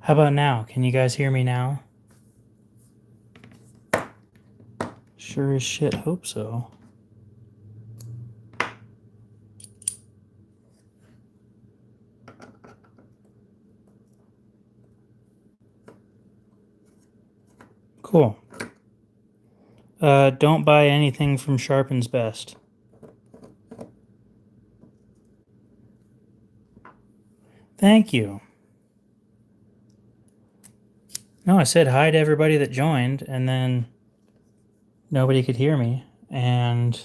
How about now? Can you guys hear me now? Sure as shit hope so. Cool. Don't buy anything from Sharpen's Best. Thank you. No, I said hi to everybody that joined, and then nobody could hear me. And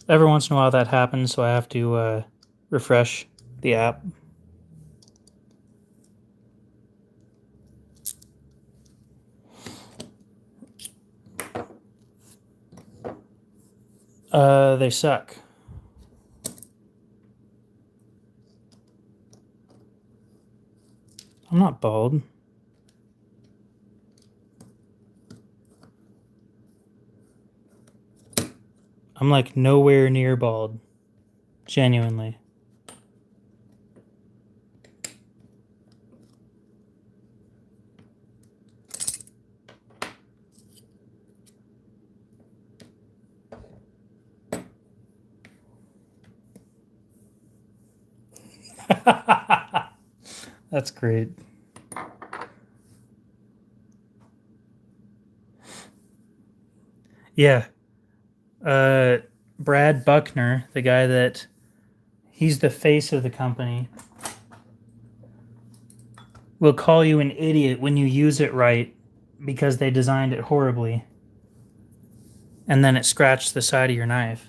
every once in a while that happens, so I have to refresh the app. They suck. I'm not bald. I'm like nowhere near bald. Genuinely. That's great. Yeah. Brad Buckner, the guy that he's the face of the company, will call you an idiot when you use it right because they designed it horribly. And then it scratched the side of your knife.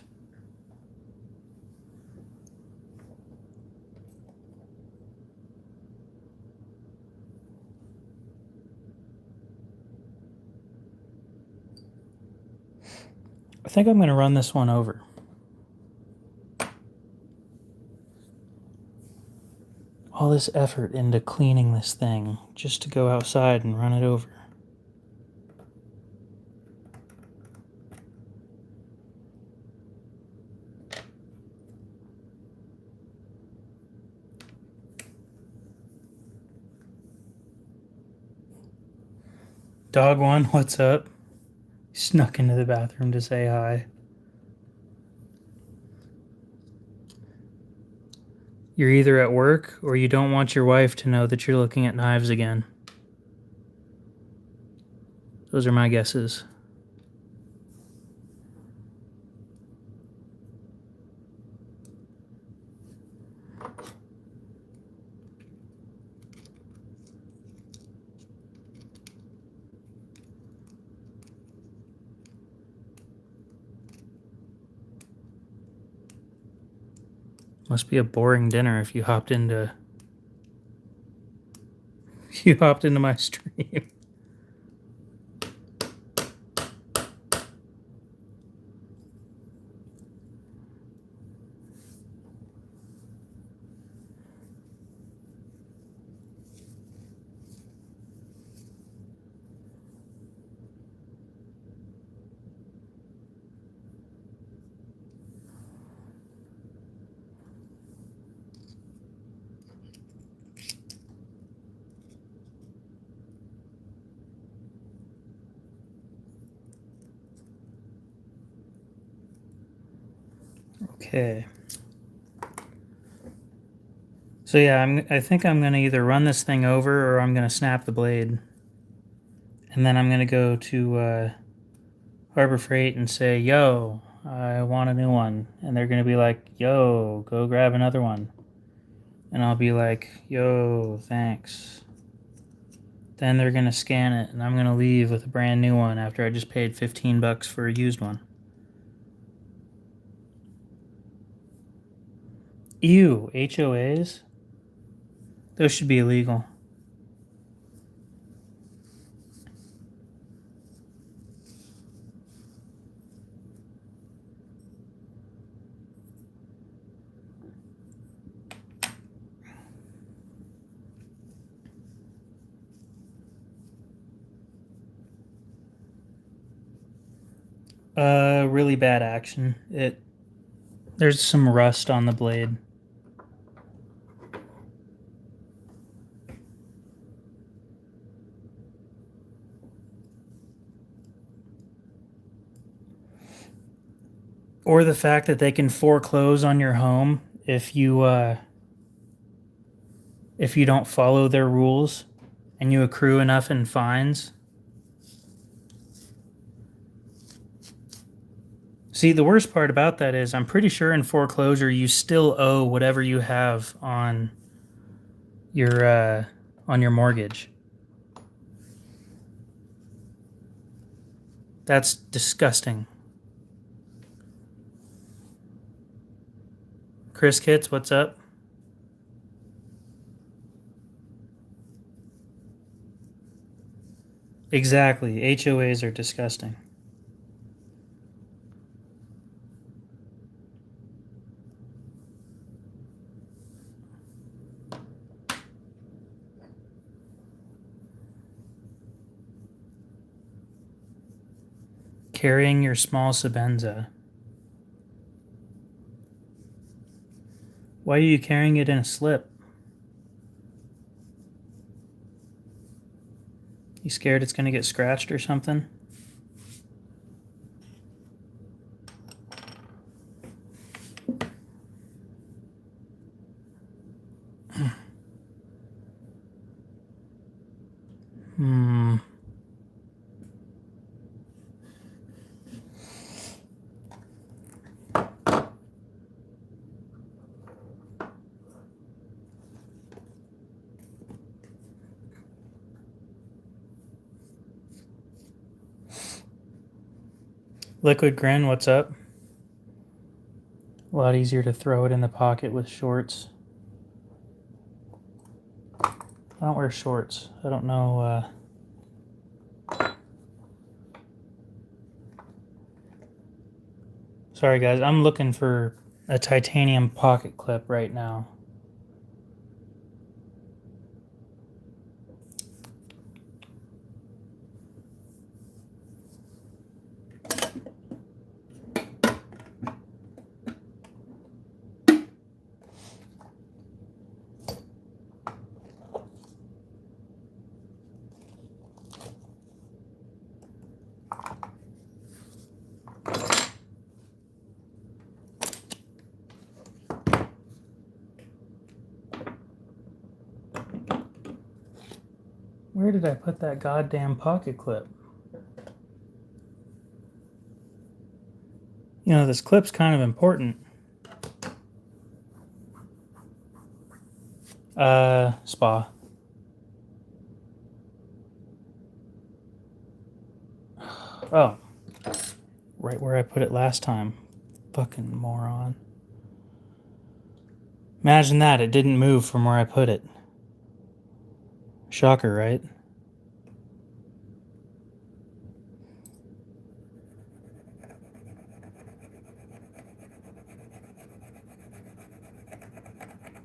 I think I'm going to run this one over. All this effort into cleaning this thing just to go outside and run it over. Dog one, what's up? Snuck into the bathroom to say hi. You're either at work or you don't want your wife to know that you're looking at knives again. Those are my guesses. Must be a boring dinner if you hopped into my stream. Okay. So yeah, I think I'm gonna either run this thing over or I'm gonna snap the blade, and then I'm gonna go to Harbor Freight and say, "Yo, I want a new one," and they're gonna be like, "Yo, go grab another one," and I'll be like, "Yo, thanks." Then they're gonna scan it, and I'm gonna leave with a brand new one after I just paid $15 for a used one. Ew, HOAs? Those should be illegal. Really bad action. There's some rust on the blade. or the fact that they can foreclose on your home if you don't follow their rules and you accrue enough in fines. See, the worst part about that is I'm pretty sure in foreclosure you still owe whatever you have on your mortgage. That's disgusting. Chris Kitts, what's up? Exactly. HOAs are disgusting. Carrying your small Sabenza. Why are you carrying it in a slip? You scared it's going to get scratched or something? Hmm. Liquid Grin, what's up? A lot easier to throw it in the pocket with shorts. I don't wear shorts. I don't know. Sorry, guys. I'm looking for a titanium pocket clip right now. Where did I put that goddamn pocket clip? You know, this clip's kind of important. Spa. Oh. Right where I put it last time. Fucking moron. Imagine that, it didn't move from where I put it. Shocker, right?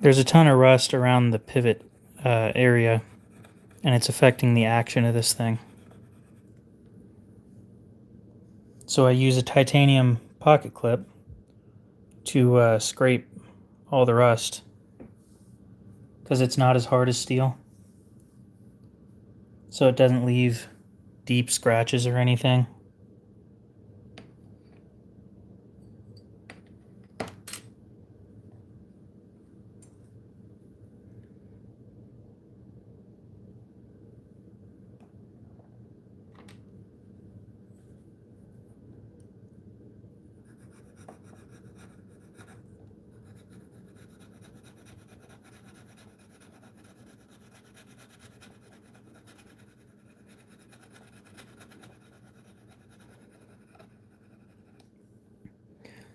There's a ton of rust around the pivot area, and it's affecting the action of this thing. So I use a titanium pocket clip to scrape all the rust, because it's not as hard as steel. So it doesn't leave deep scratches or anything.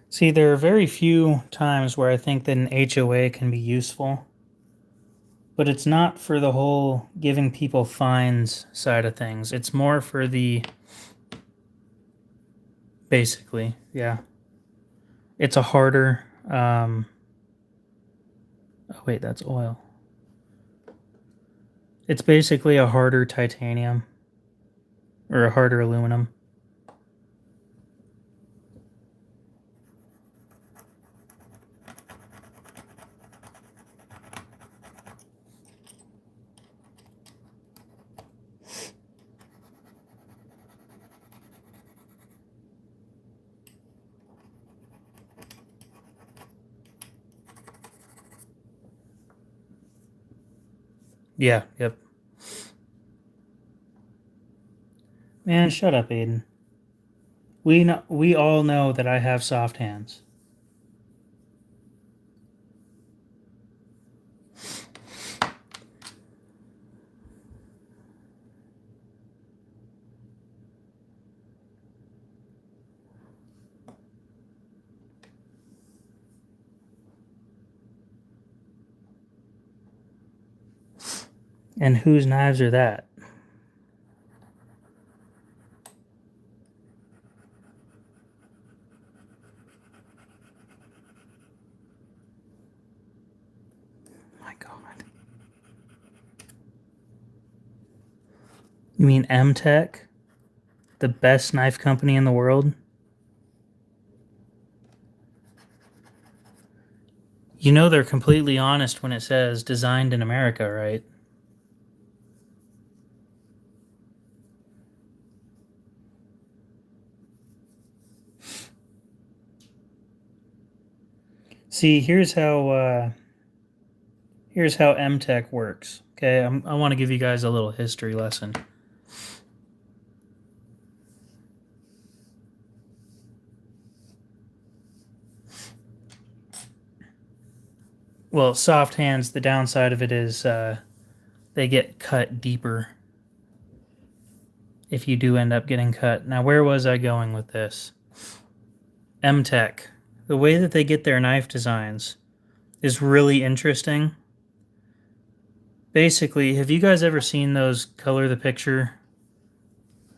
See, there are very few times where I think that an HOA can be useful, but it's not for the whole giving people fines side of things. It's more for the... Basically, yeah. It's a harder... oh, wait, that's oil. It's basically a harder titanium, or a harder aluminum. Yeah, yep. Man, shut up, Aiden. We all know that I have soft hands. And whose knives are that? My God. You mean M-Tech? The best knife company in the world? You know they're completely honest when it says designed in America, right? See, here's how M-Tech works. Okay, I want to give you guys a little history lesson. Well, soft hands, the downside of it is they get cut deeper if you do end up getting cut. Now, where was I going with this? M-Tech. The way that they get their knife designs is really interesting. Basically, have you guys ever seen those color the picture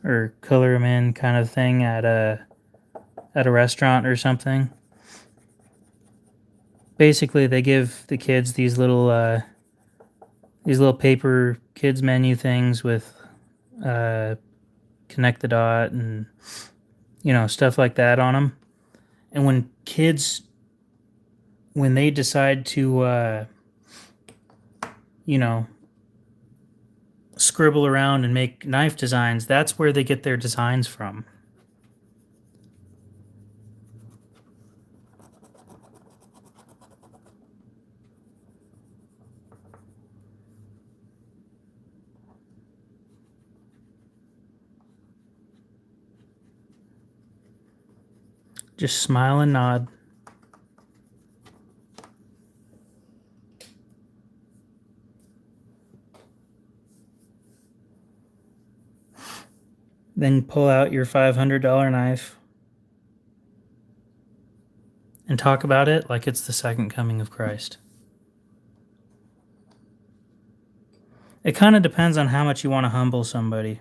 or color them in kind of thing at a restaurant or something? Basically, they give the kids these little paper kids menu things with uh, connect the dot and stuff like that on them. And when they decide to you know scribble around and make knife designs, that's where they get their designs from. Just smile and nod. Then pull out your $500 knife and talk about it like it's the second coming of Christ. It kind of depends on how much you want to humble somebody.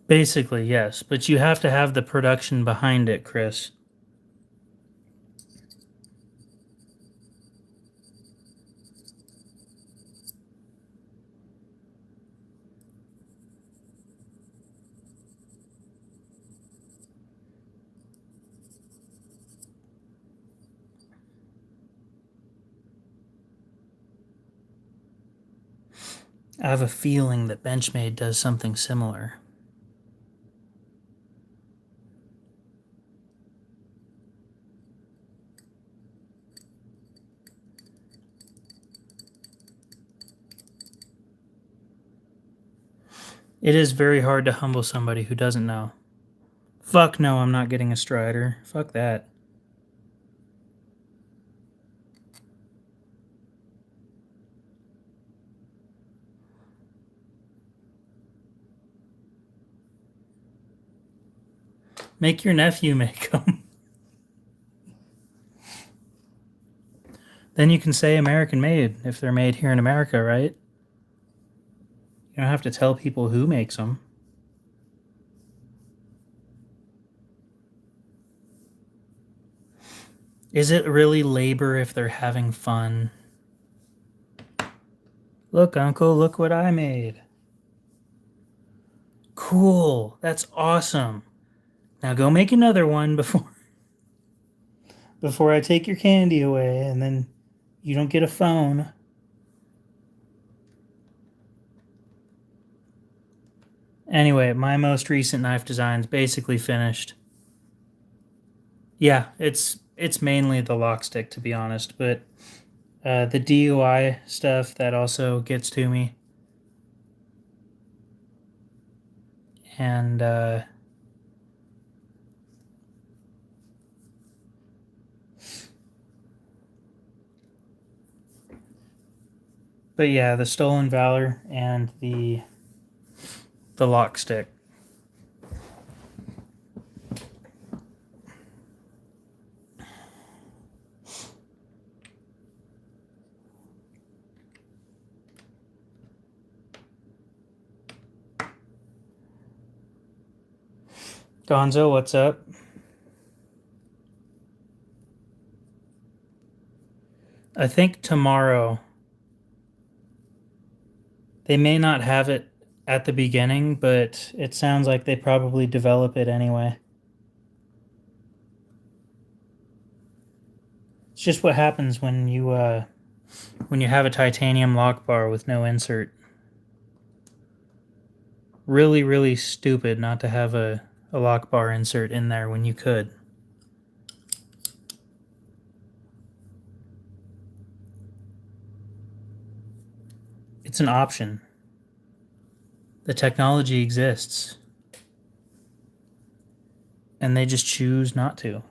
Basically, yes, but you have to have the production behind it, Chris. I have a feeling that Benchmade does something similar. It is very hard to humble somebody who doesn't know. Fuck no, I'm not getting a Strider. Fuck that. Make your nephew make them. Then you can say American made if they're made here in America, right? You don't have to tell people who makes them. Is it really labor if they're having fun? Look, Uncle, look what I made. Cool. That's awesome. Now go make another one before I take your candy away and then you don't get a phone. Anyway, my most recent knife design's basically finished. Yeah, it's mainly the lock stick, to be honest, but the DUI stuff that also gets to me. And but yeah, the stolen valor and the lock stick. Gonzo, what's up? I think tomorrow they may not have it at the beginning, but it sounds like they probably develop it anyway. It's just what happens when you have a titanium lock bar with no insert. Really, really stupid not to have a lock bar insert in there when you could. It's an option. The technology exists. And they just choose not to.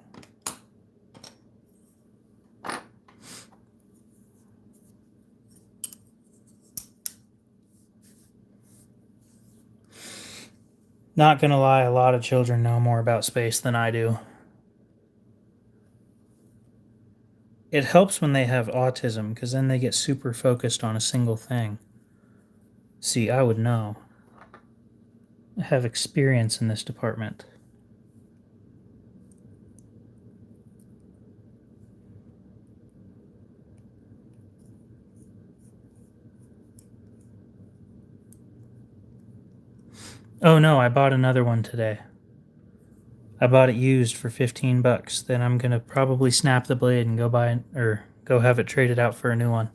Not gonna lie, a lot of children know more about space than I do. It helps when they have autism, because then they get super focused on a single thing. See, I would know. I have experience in this department. Oh no, I bought another one today. I bought it used for $15. Then I'm gonna probably snap the blade and go buy it, or go have it traded out for a new one.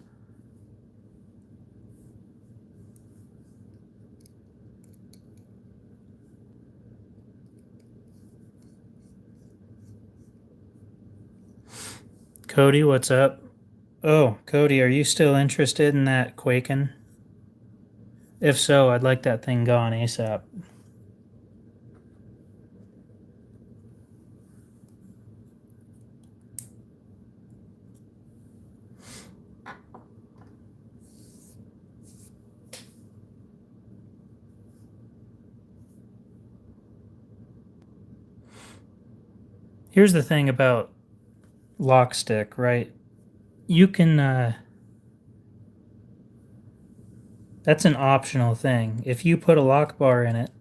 Cody, what's up? Oh, Cody, are you still interested in that Quaken? If so, I'd like that thing gone ASAP. Here's the thing about lock stick, right? You can that's an optional thing. If you put a lock bar in it,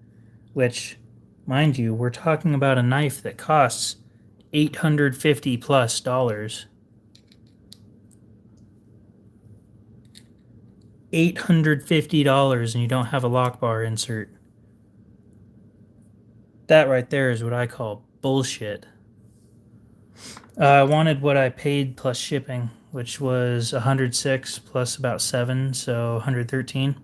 which, mind you, we're talking about a knife that costs $850 plus. $850 and you don't have a lock bar insert. That right there is what I call bullshit. I wanted what I paid plus shipping, which was 106 plus about 7, so 113.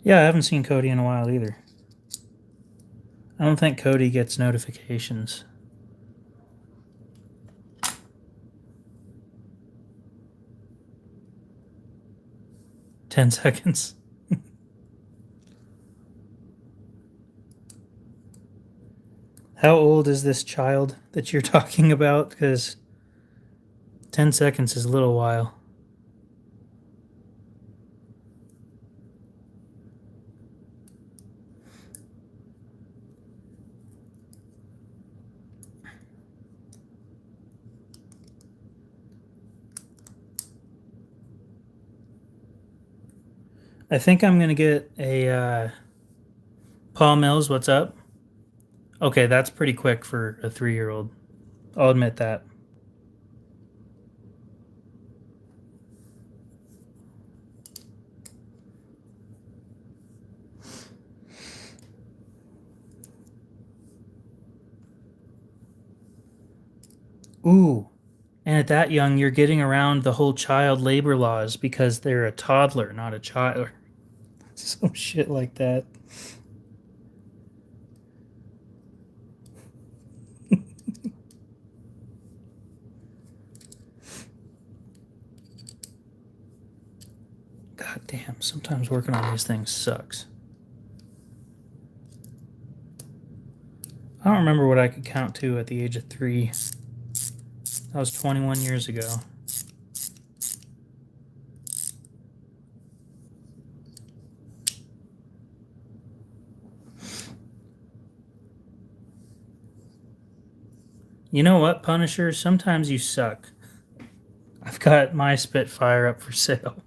Yeah, I haven't seen Cody in a while either. I don't think Cody gets notifications. 10 seconds. How old is this child that you're talking about? Because 10 seconds is a little while. I think I'm going to get a Paul Mills, what's up? Okay, that's pretty quick for a 3-year-old. I'll admit that. Ooh. And at that young, you're getting around the whole child labor laws because they're a toddler, not a child. Some shit like that. God damn, sometimes working on these things sucks. I don't remember what I could count to at the age of 3. That was 21 years ago. You know what, Punisher? Sometimes you suck. I've got my Spitfire up for sale.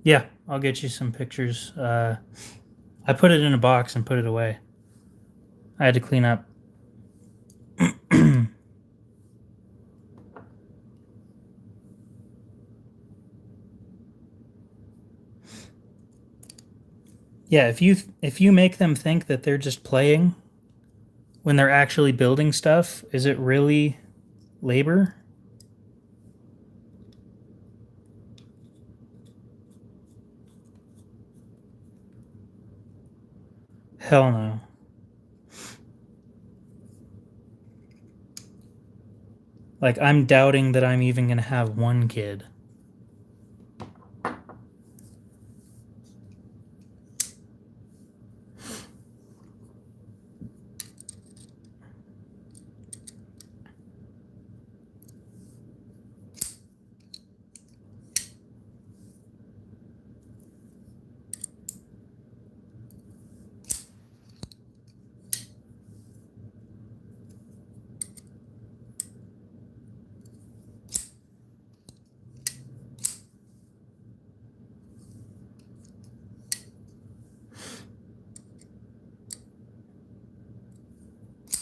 Yeah, I'll get you some pictures. I put it in a box and put it away. I had to clean up. Yeah, if you make them think that they're just playing when they're actually building stuff, is it really labor? Hell no. Like, I'm doubting that I'm even going to have one kid.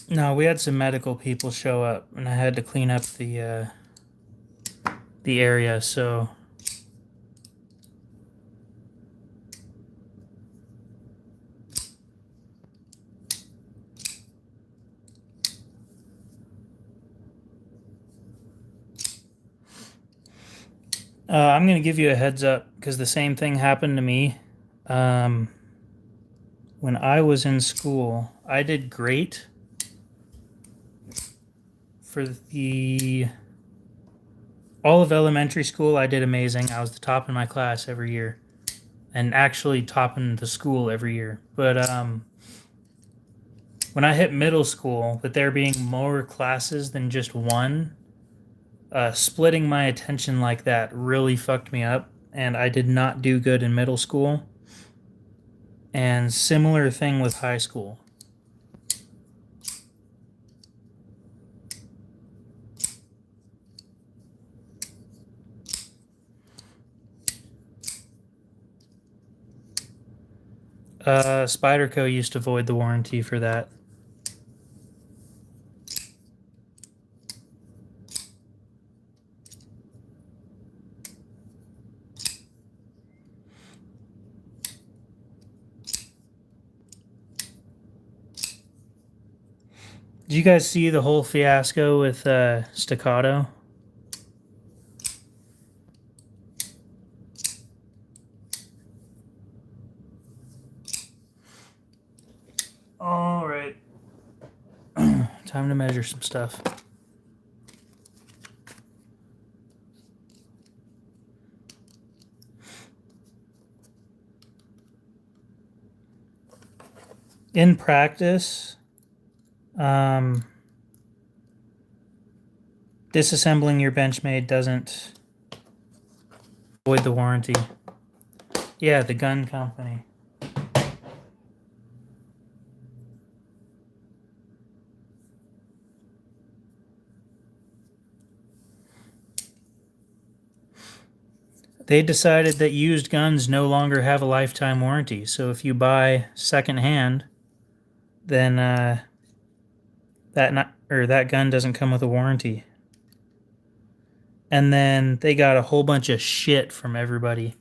No, we had some medical people show up, and I had to clean up the area. So I'm gonna give you a heads up because the same thing happened to me. Um, when I was in school, I did great for the all of elementary school. I did amazing. I was the top in my class every year, and actually top in the school every year. But when I hit middle school, with there being more classes than just one, splitting my attention like that really fucked me up, and I did not do good in middle school. And similar thing with high school. Spyderco used to void the warranty for that. Did you guys see the whole fiasco with Staccato? All right. Time to measure some stuff. In practice, disassembling your Benchmade doesn't void the warranty. Yeah, the gun company. They decided that used guns no longer have a lifetime warranty. So if you buy secondhand, then that gun doesn't come with a warranty. And then they got a whole bunch of shit from everybody.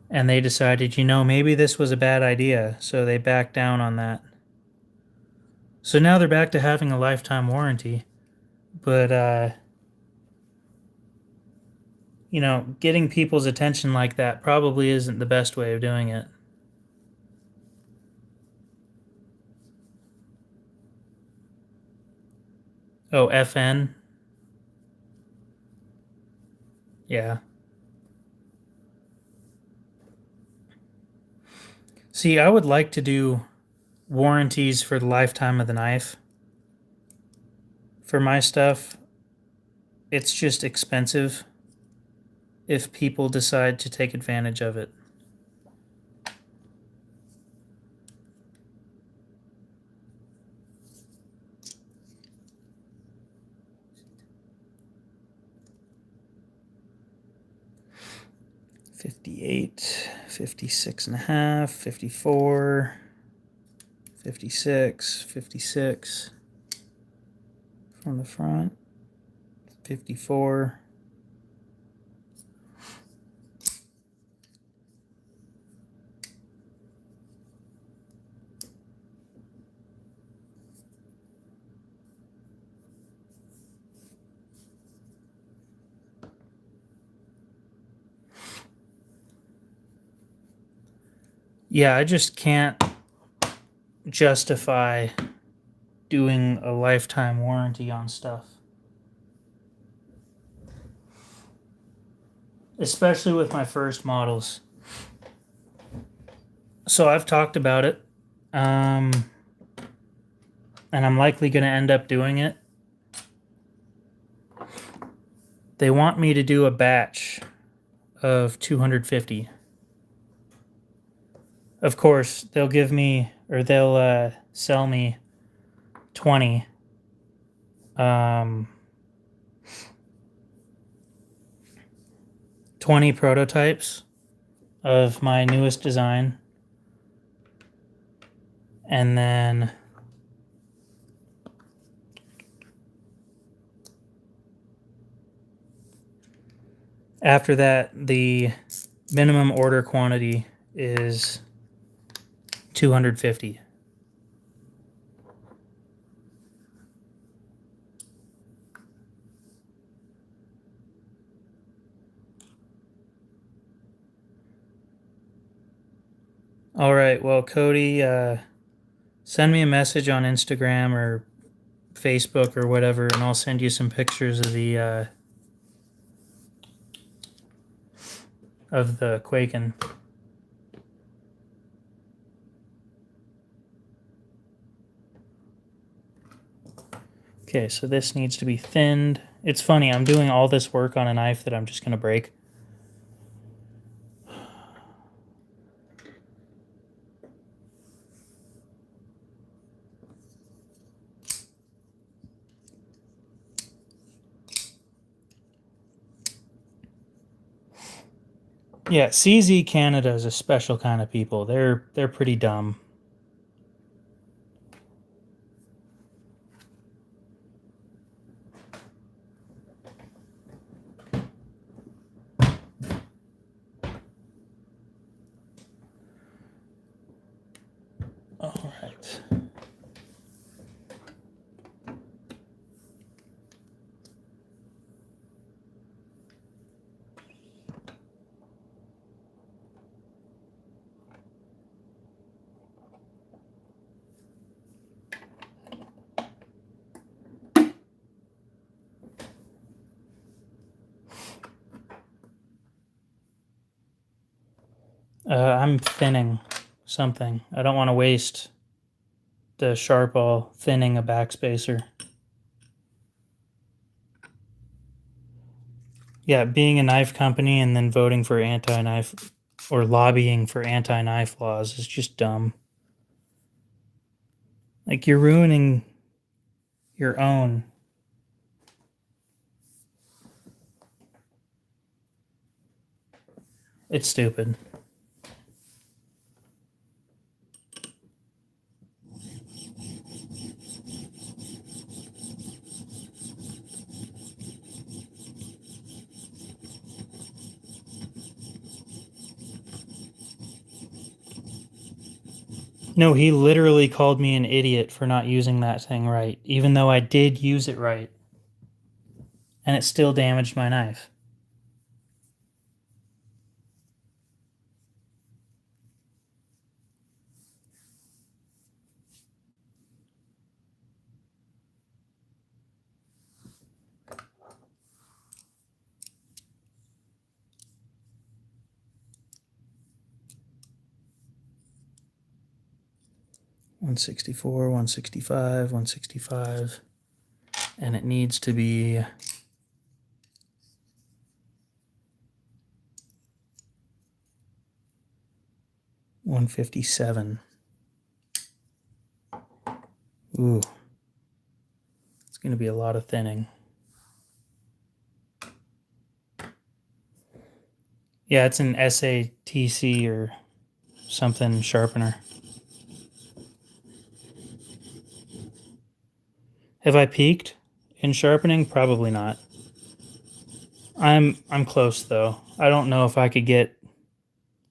and they decided, maybe this was a bad idea, so they backed down on that. So now they're back to having a lifetime warranty, but getting people's attention like that probably isn't the best way of doing it. Oh, FN? Yeah. See, I would like to do warranties for the lifetime of the knife. For my stuff, it's just expensive if people decide to take advantage of it. $58, $56.5, $54, $56, $56 from the front, $54. Yeah, I just can't justify doing a lifetime warranty on stuff. Especially with my first models. So I've talked about it. And I'm likely going to end up doing it. They want me to do a batch of 250. Of course, they'll sell me 20. 20 prototypes of my newest design. And then after that, the minimum order quantity is 250. All right, well, Cody, send me a message on Instagram or Facebook or whatever, and I'll send you some pictures of the Quaken. Okay, so this needs to be thinned. It's funny, I'm doing all this work on a knife that I'm just going to break. Yeah, CZ Canada is a special kind of people. They're pretty dumb. All right. I'm thinning something. I don't want to waste the Sharpall thinning a backspacer. Yeah, being a knife company and then voting for anti-knife or lobbying for anti-knife laws is just dumb. Like, you're ruining your own. It's stupid. No, he literally called me an idiot for not using that thing right, even though I did use it right. And it still damaged my knife. $164, $165, $165, and it needs to be $157. Ooh, it's going to be a lot of thinning. Yeah, it's an SATC or something sharpener. Have I peaked in sharpening? Probably not. I'm close though. I don't know if I could get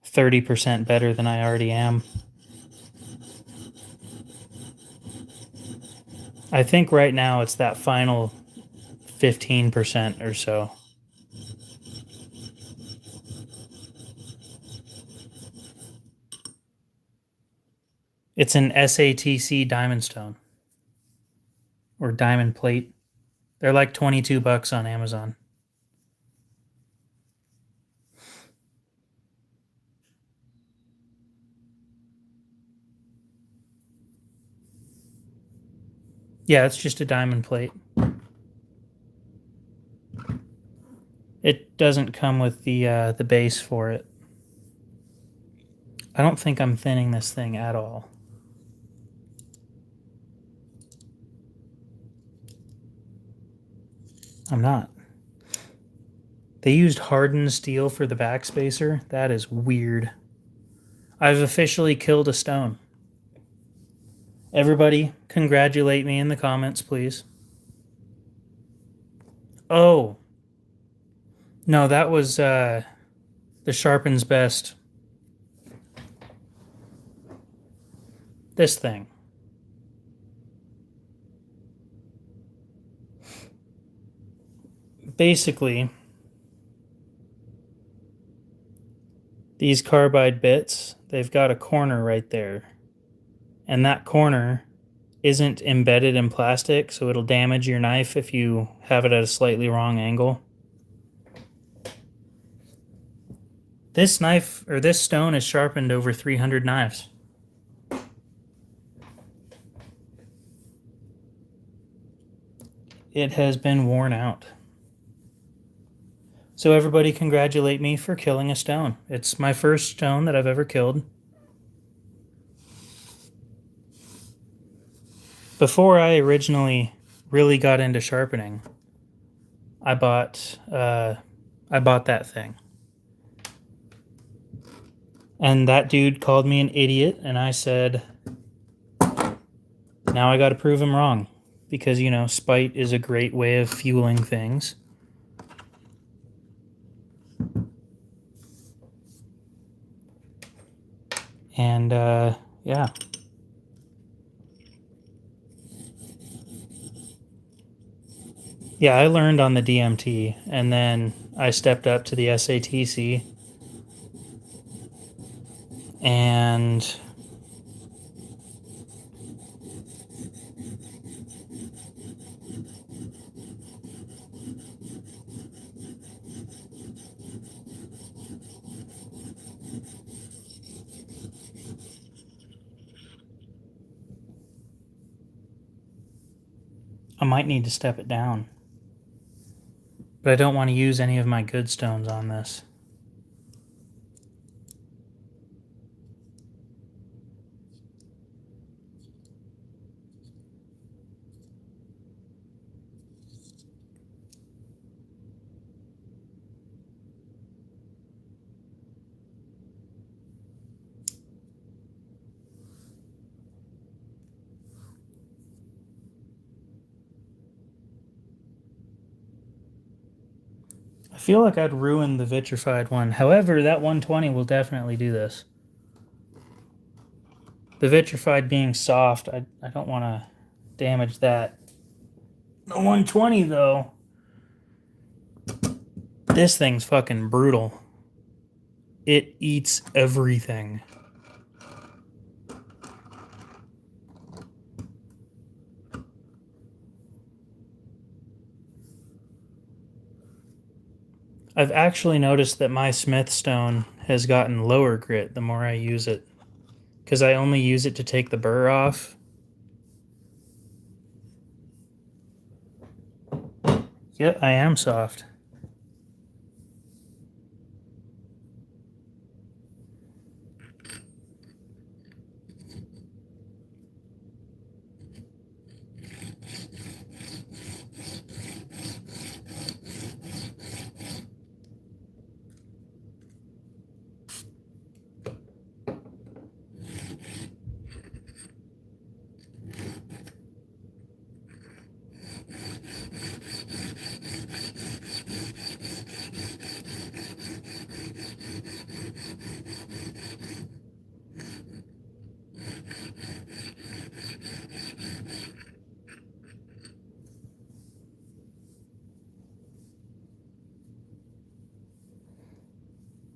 30% better than I already am. I think right now it's that final 15% or so. It's an SATC diamond stone or diamond plate. They're like $22 on Amazon. Yeah, it's just a diamond plate. It doesn't come with the base for it. I don't think I'm thinning this thing at all. I'm not. They used hardened steel for the backspacer. That is weird. I've officially killed a stone. Everybody, congratulate me in the comments, please. Oh. No, that was the Sharpen's Best. This thing. Basically, these carbide bits, they've got a corner right there. And that corner isn't embedded in plastic, so it'll damage your knife if you have it at a slightly wrong angle. This knife, or this stone, has sharpened over 300 knives. It has been worn out. So everybody congratulate me for killing a stone. It's my first stone that I've ever killed. Before I originally really got into sharpening, I bought that thing. And that dude called me an idiot, and I said, now I got to prove him wrong. Because, you know, spite is a great way of fueling things. And, yeah. Yeah, I learned on the DMT, and then I stepped up to the SATC. And I might need to step it down. But I don't want to use any of my good stones on this. I feel like I'd ruin the vitrified one. However, that 120 will definitely do this. The vitrified being soft, I don't want to damage that. The 120 though, this thing's fucking brutal. It eats everything. I've actually noticed that my Smith stone has gotten lower grit the more I use it, because I only use it to take the burr off. Yep, I am soft.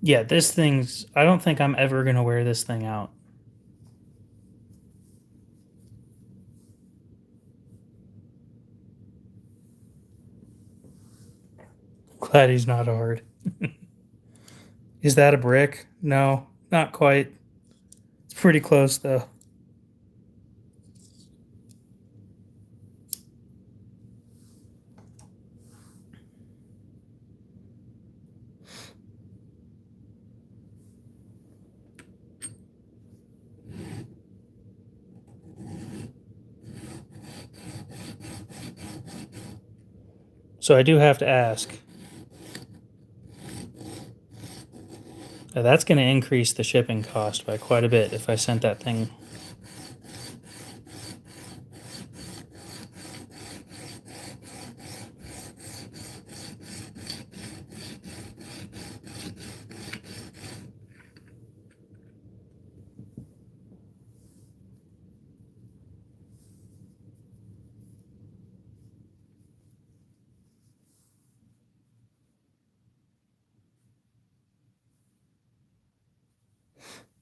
Yeah, this thing's... I don't think I'm ever going to wear this thing out. Glad he's not hard. Is that a brick? No, not quite. It's pretty close though. So I do have to ask. That's going to increase the shipping cost by quite a bit if I sent that thing.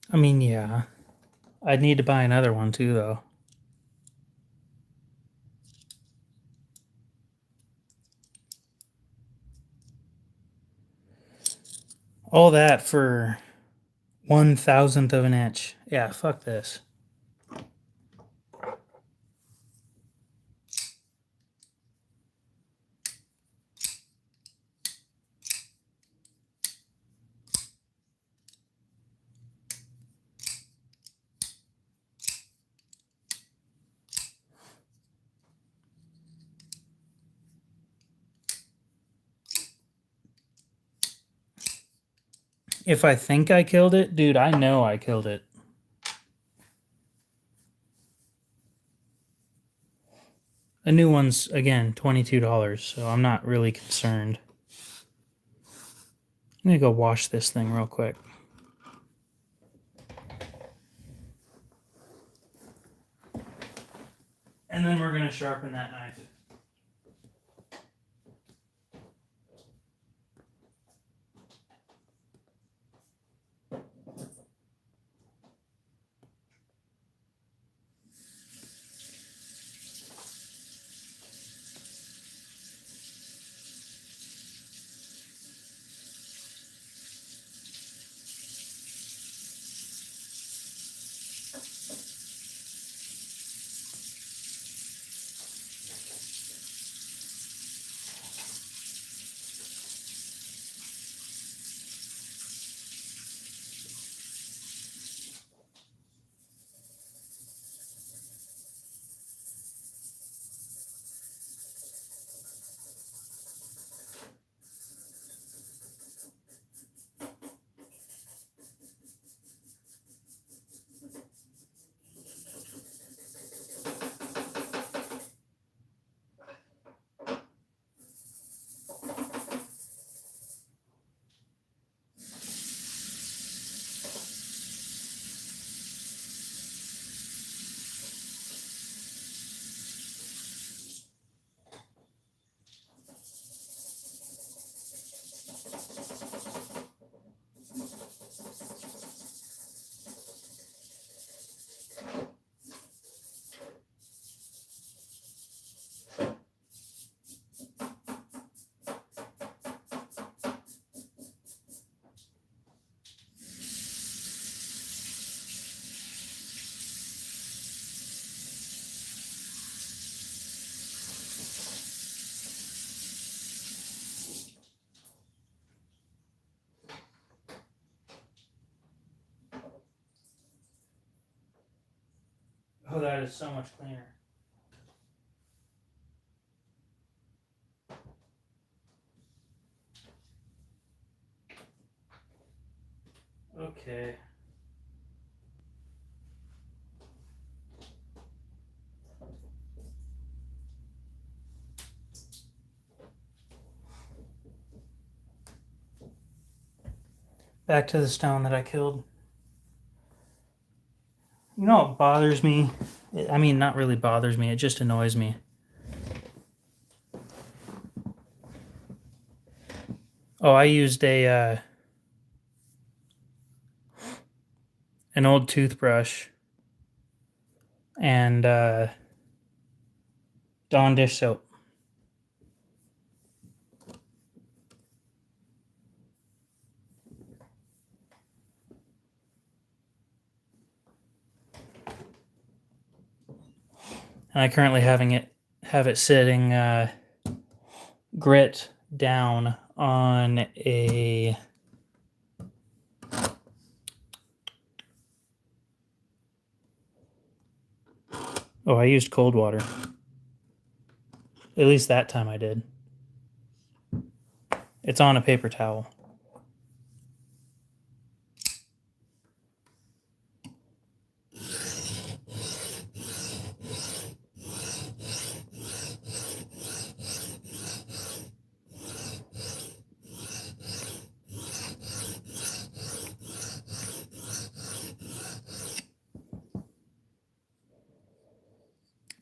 I mean, yeah. I'd need to buy another one too, though. All that for 1/1000th of an inch. Yeah, fuck this. If I think I killed it, dude, I know I killed it. A new one's, again, $22, so I'm not really concerned. I'm gonna go wash this thing real quick. And then we're gonna sharpen that knife. that is so much cleaner. Okay. Back to the stone that I killed. You know what bothers me? I mean, not really bothers me, it just annoys me. Oh, I used an old toothbrush and Dawn dish soap. And I currently have it sitting grit down on a I used cold water. At least that time I did. It's on a paper towel.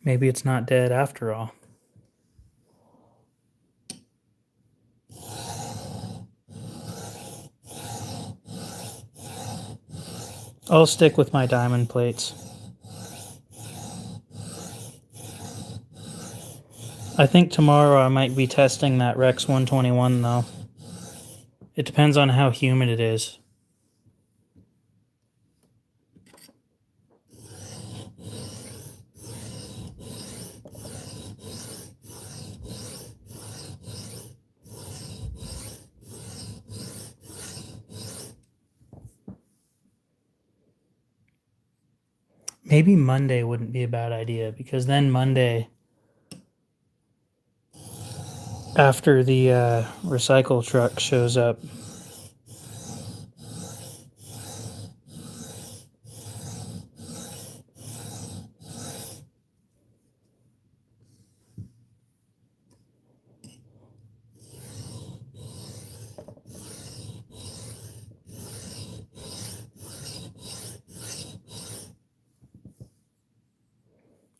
Maybe it's not dead after all. I'll stick with my diamond plates. I think tomorrow I might be testing that Rex 121 though. It depends on how humid it is. Maybe Monday wouldn't be a bad idea, because then Monday, after the recycle truck shows up,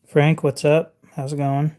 Frank, what's up? How's it going?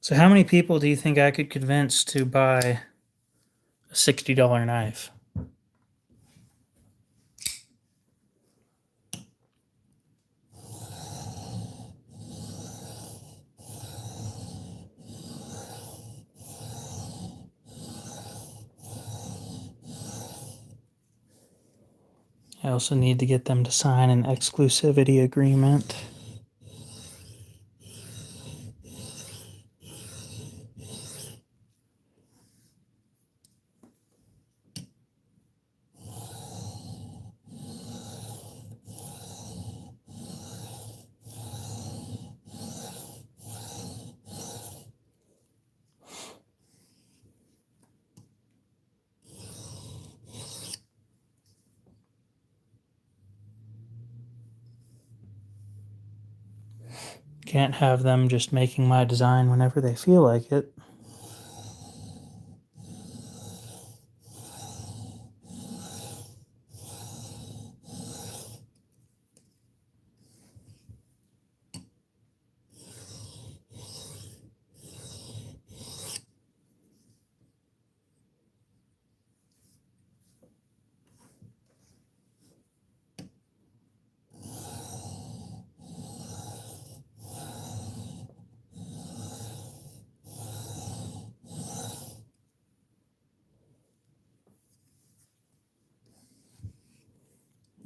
So how many people do you think I could convince to buy a $60 knife? I also need to get them to sign an exclusivity agreement. Can't have them just making my design whenever they feel like it.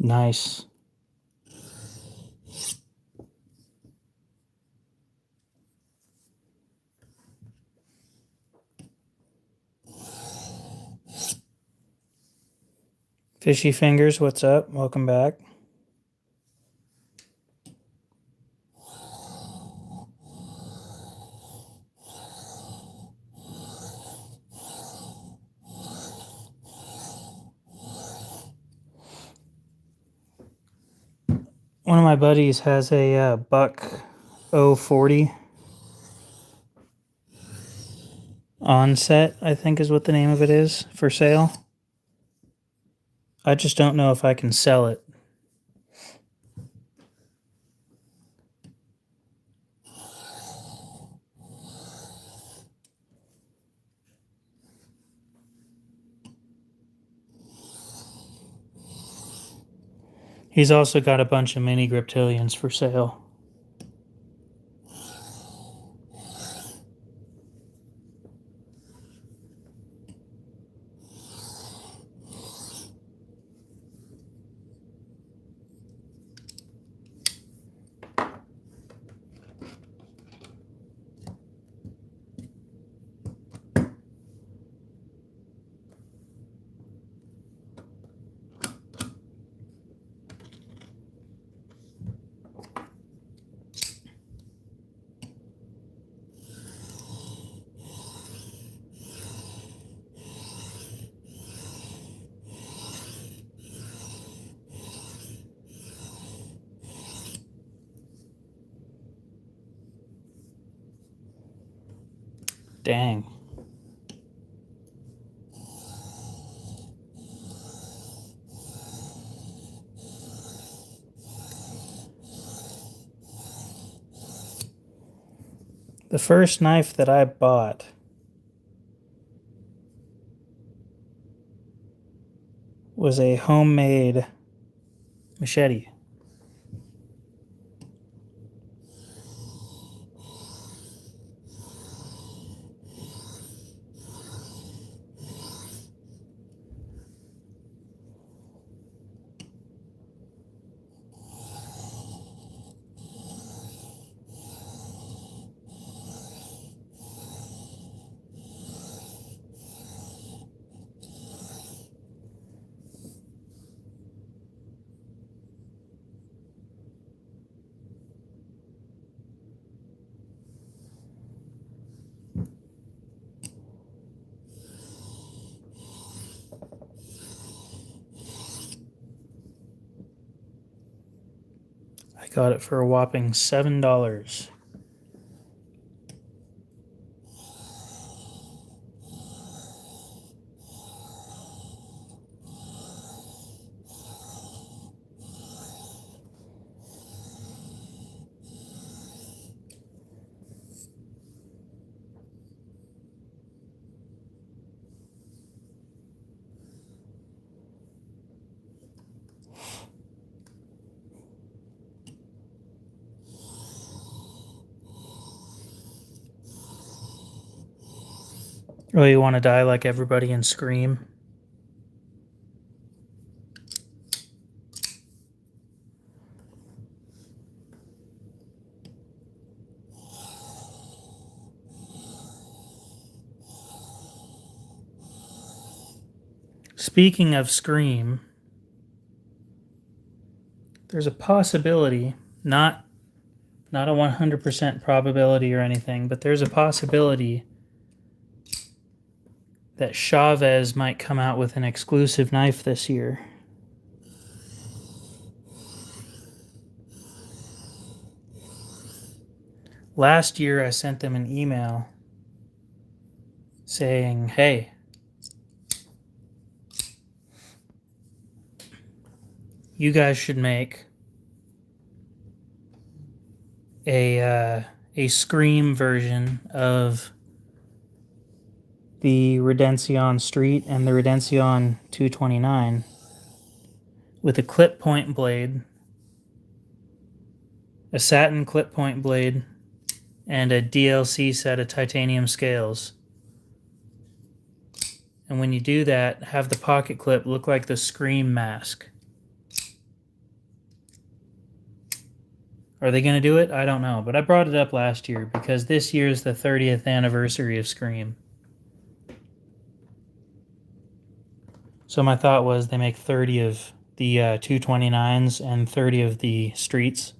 Nice. Fishy Fingers, what's up? Welcome back. One of my buddies has a Buck 040 Onset, I think is what the name of it is, for sale. I just don't know if I can sell it. He's also got a bunch of mini Griptilians for sale. Dang. The first knife that I bought was a homemade machete. I got it for a whopping $7. Oh, you want to die like everybody and scream? Speaking of Scream, there's a possibility, not a 100% probability or anything, but there's a possibility that Chavez might come out with an exclusive knife this year. Last year I sent them an email saying, hey, you guys should make a Scream version of the Redencion Street and the Redencion 229 with a clip point blade, a satin clip point blade, and a DLC set of titanium scales. And when you do that, have the pocket clip look like the Scream mask. Are they going to do it? I don't know. But I brought it up last year because this year's the 30th anniversary of Scream. So my thought was they make 30 of the 229s and 30 of the streets.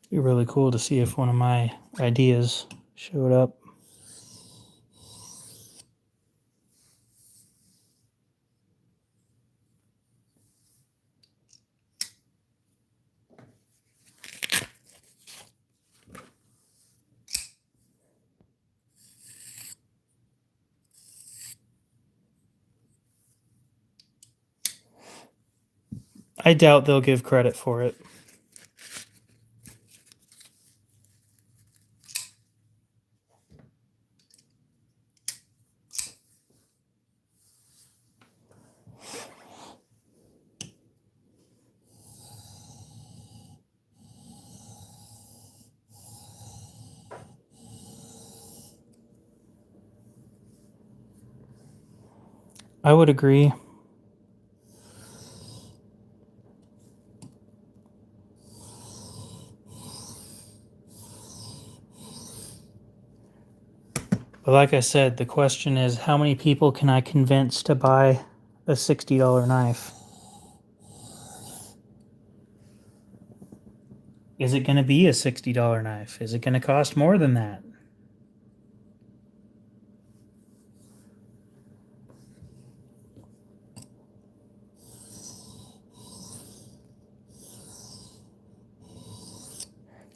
Be really cool to see if one of my ideas showed up. I doubt they'll give credit for it. I would agree. But like I said, the question is how many people can I convince to buy a $60 knife? Is it going to be a $60 knife? Is it going to cost more than that?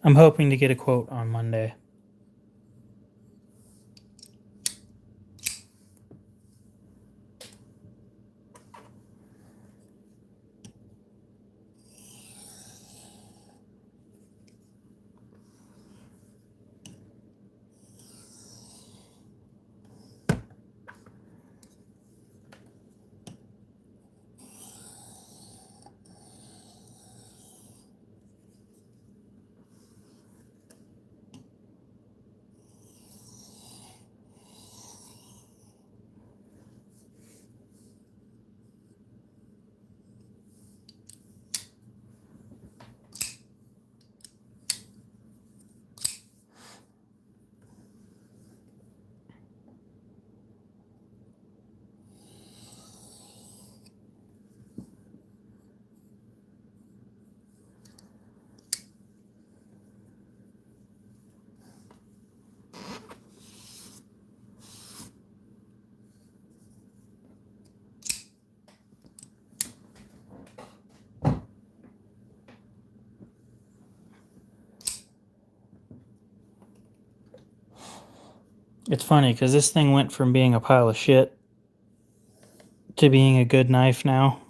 I'm hoping to get a quote on Monday. It's funny because this thing went from being a pile of shit to being a good knife now.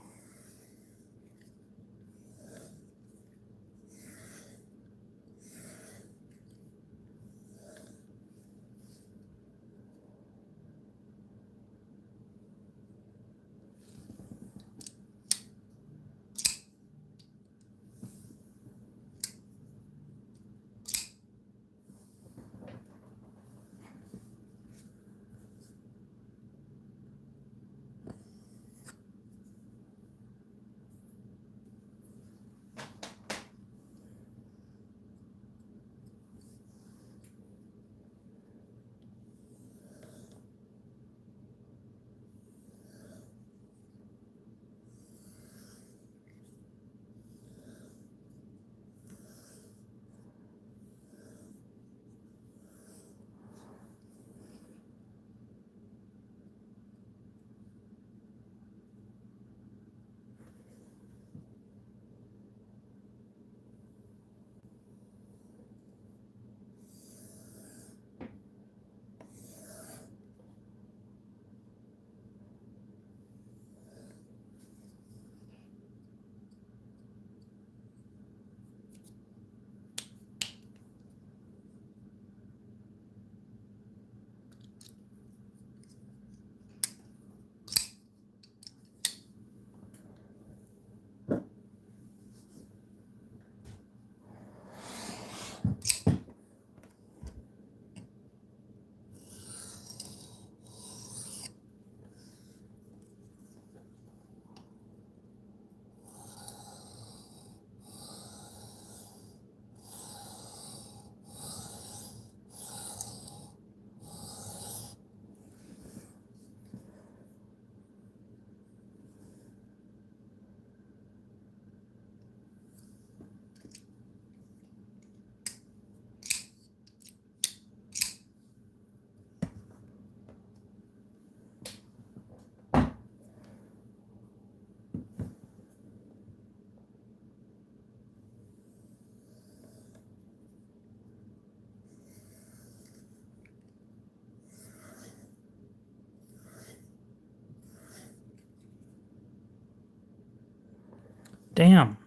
Damn.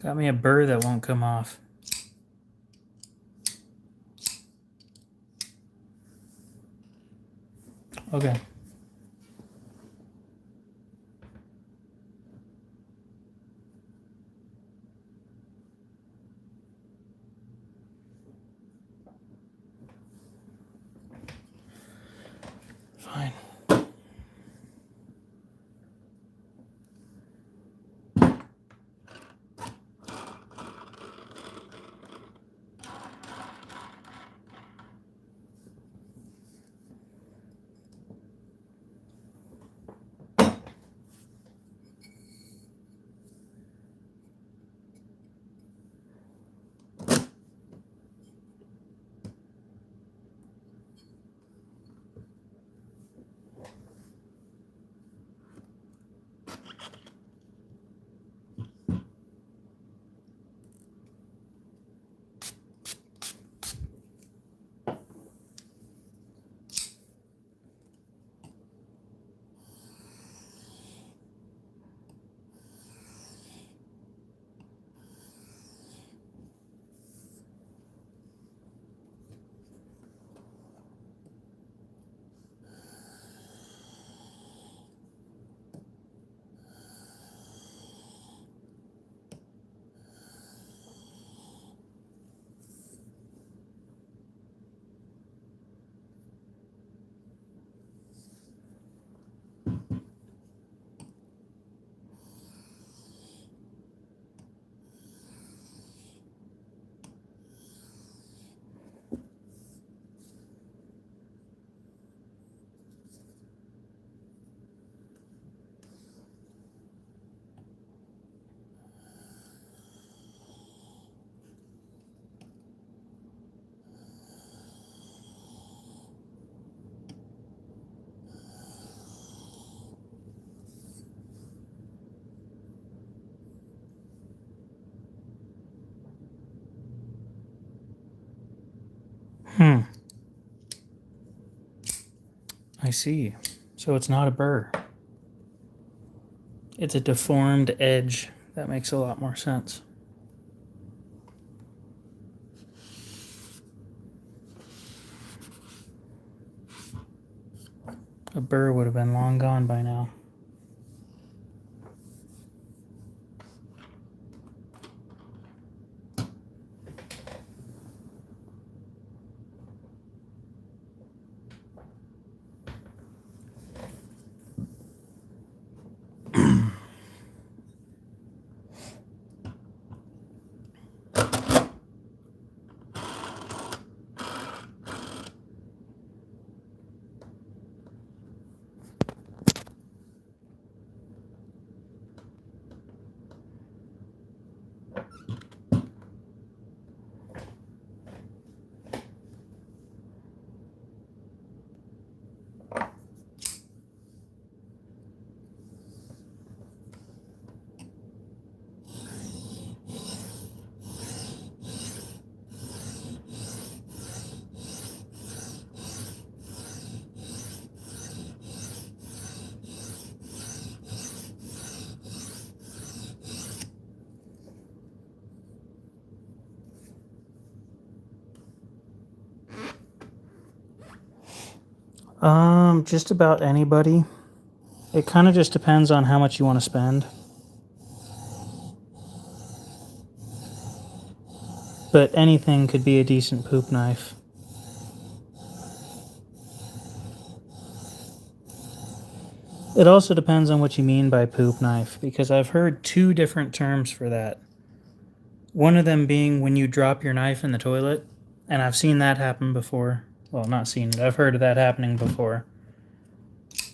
Got me a burr that won't come off. Okay. Fine. I see. So it's not a burr. It's a deformed edge. That makes a lot more sense. A burr would have been long gone by now. Just about anybody. It kind of just depends on how much you want to spend. But anything could be a decent poop knife. It also depends on what you mean by poop knife, because I've heard two different terms for that. One of them being when you drop your knife in the toilet, and I've seen that happen before. Well, not seen it, I've heard of that happening before.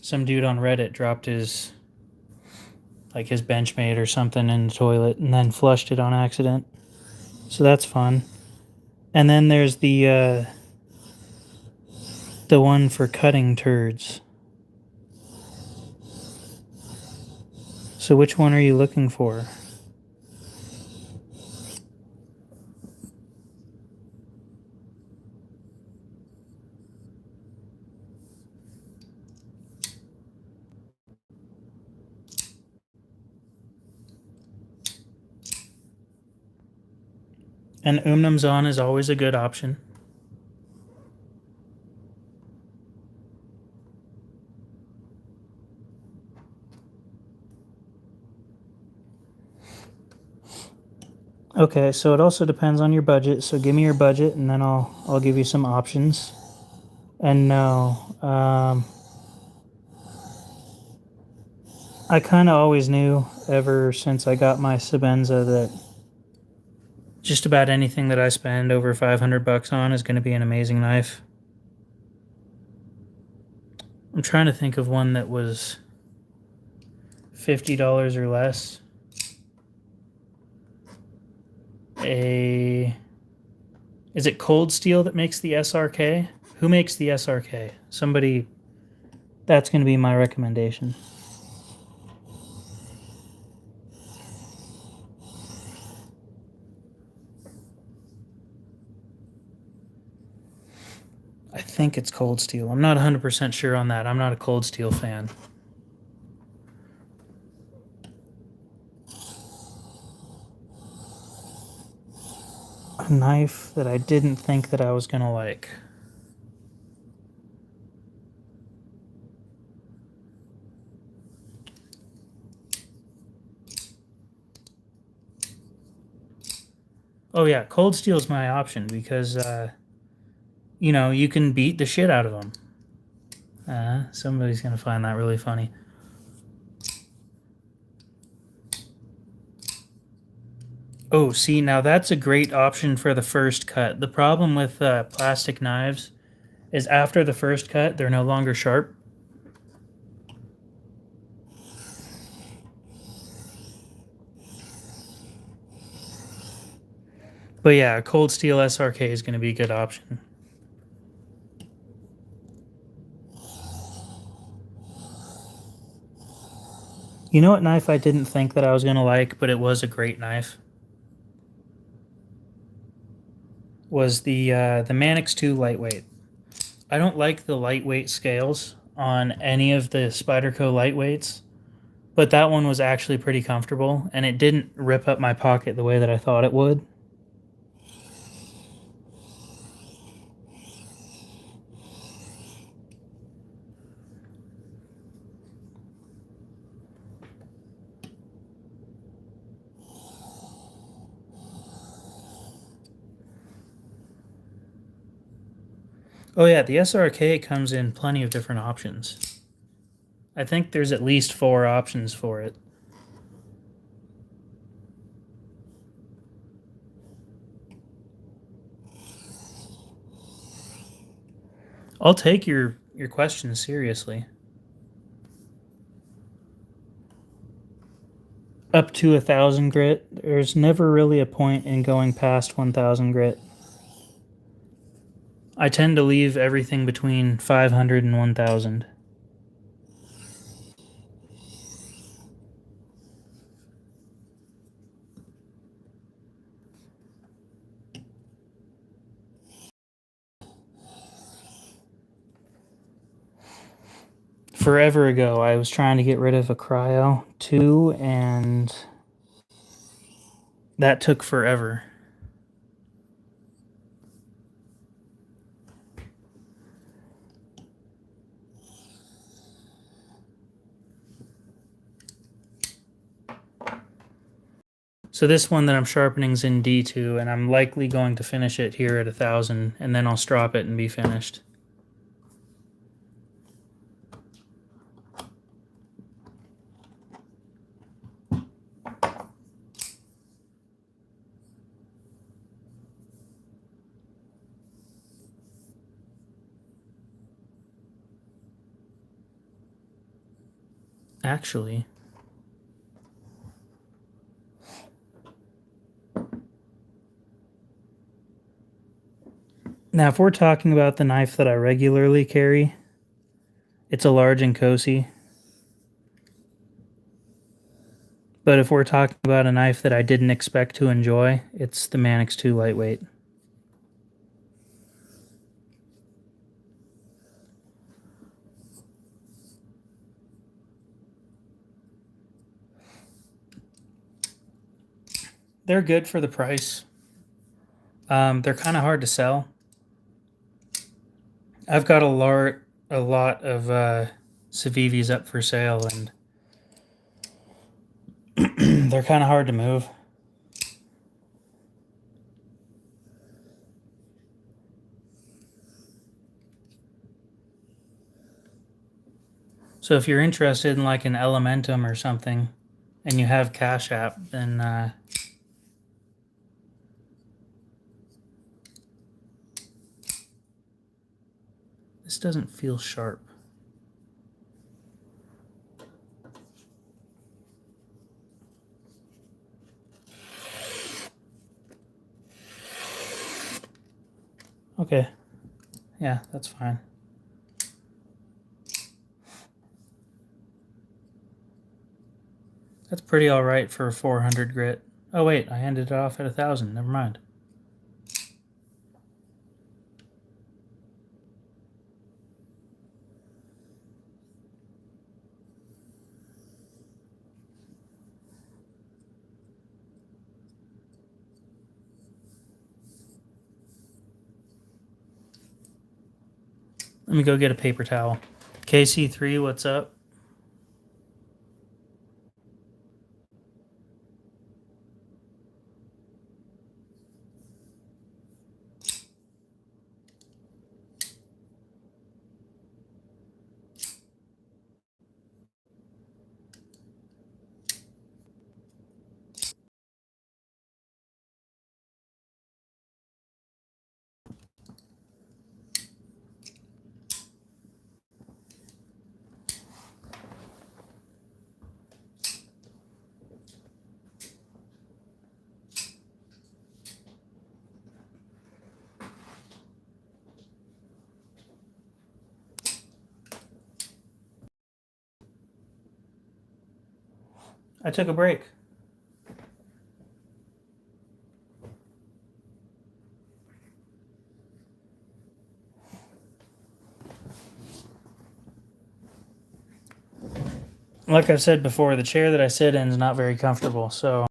Some dude on Reddit dropped his Benchmade or something in the toilet and then flushed it on accident. So that's fun. And then there's the one for cutting turds. So which one are you looking for? And Umnumzon is always a good option. Okay, so it also depends on your budget. So give me your budget, and then I'll give you some options. And no, I kind of always knew ever since I got my Sebenza that just about anything that I spend over $500 on is going to be an amazing knife. I'm trying to think of one that was $50 or less. Is it Cold Steel that makes the SRK? Who makes the SRK? Somebody. That's going to be my recommendation. I think it's Cold Steel. I'm not 100% sure on that. I'm not a Cold Steel fan. A knife that I didn't think that I was going to like. Oh yeah, Cold Steel is my option because, you can beat the shit out of them. Somebody's going to find that really funny. Oh, see, now that's a great option for the first cut. The problem with plastic knives is after the first cut, they're no longer sharp. But yeah, Cold Steel SRK is going to be a good option. You know what knife I didn't think that I was going to like, but it was a great knife? Was the Manix 2 lightweight. I don't like the lightweight scales on any of the Spyderco lightweights, but that one was actually pretty comfortable, and it didn't rip up my pocket the way that I thought it would. Oh yeah, the SRK comes in plenty of different options. I think there's at least 4 options for it. I'll take your questions seriously. Up to 1,000 grit. There's never really a point in going past 1,000 grit. I tend to leave everything between 500 and 1,000. Forever ago, I was trying to get rid of a Cryo 2, and that took forever. So this one that I'm sharpening is in D2, and I'm likely going to finish it here at 1,000, and then I'll strop it and be finished. Actually, now if we're talking about the knife that I regularly carry, it's a large Inkosi. But if we're talking about a knife that I didn't expect to enjoy, it's the Manix 2 Lightweight. They're good for the price. They're kind of hard to sell. I've got a lot of Civivis up for sale, and they're kind of hard to move. So if you're interested in like an Elementum or something, and you have Cash App, then this doesn't feel sharp. Okay. Yeah, that's fine. That's pretty alright for a 400 grit. Oh wait, I ended it off at 1,000. Never mind. Let me go get a paper towel. KC3, what's up? I took a break. Like I've said before, the chair that I sit in is not very comfortable, so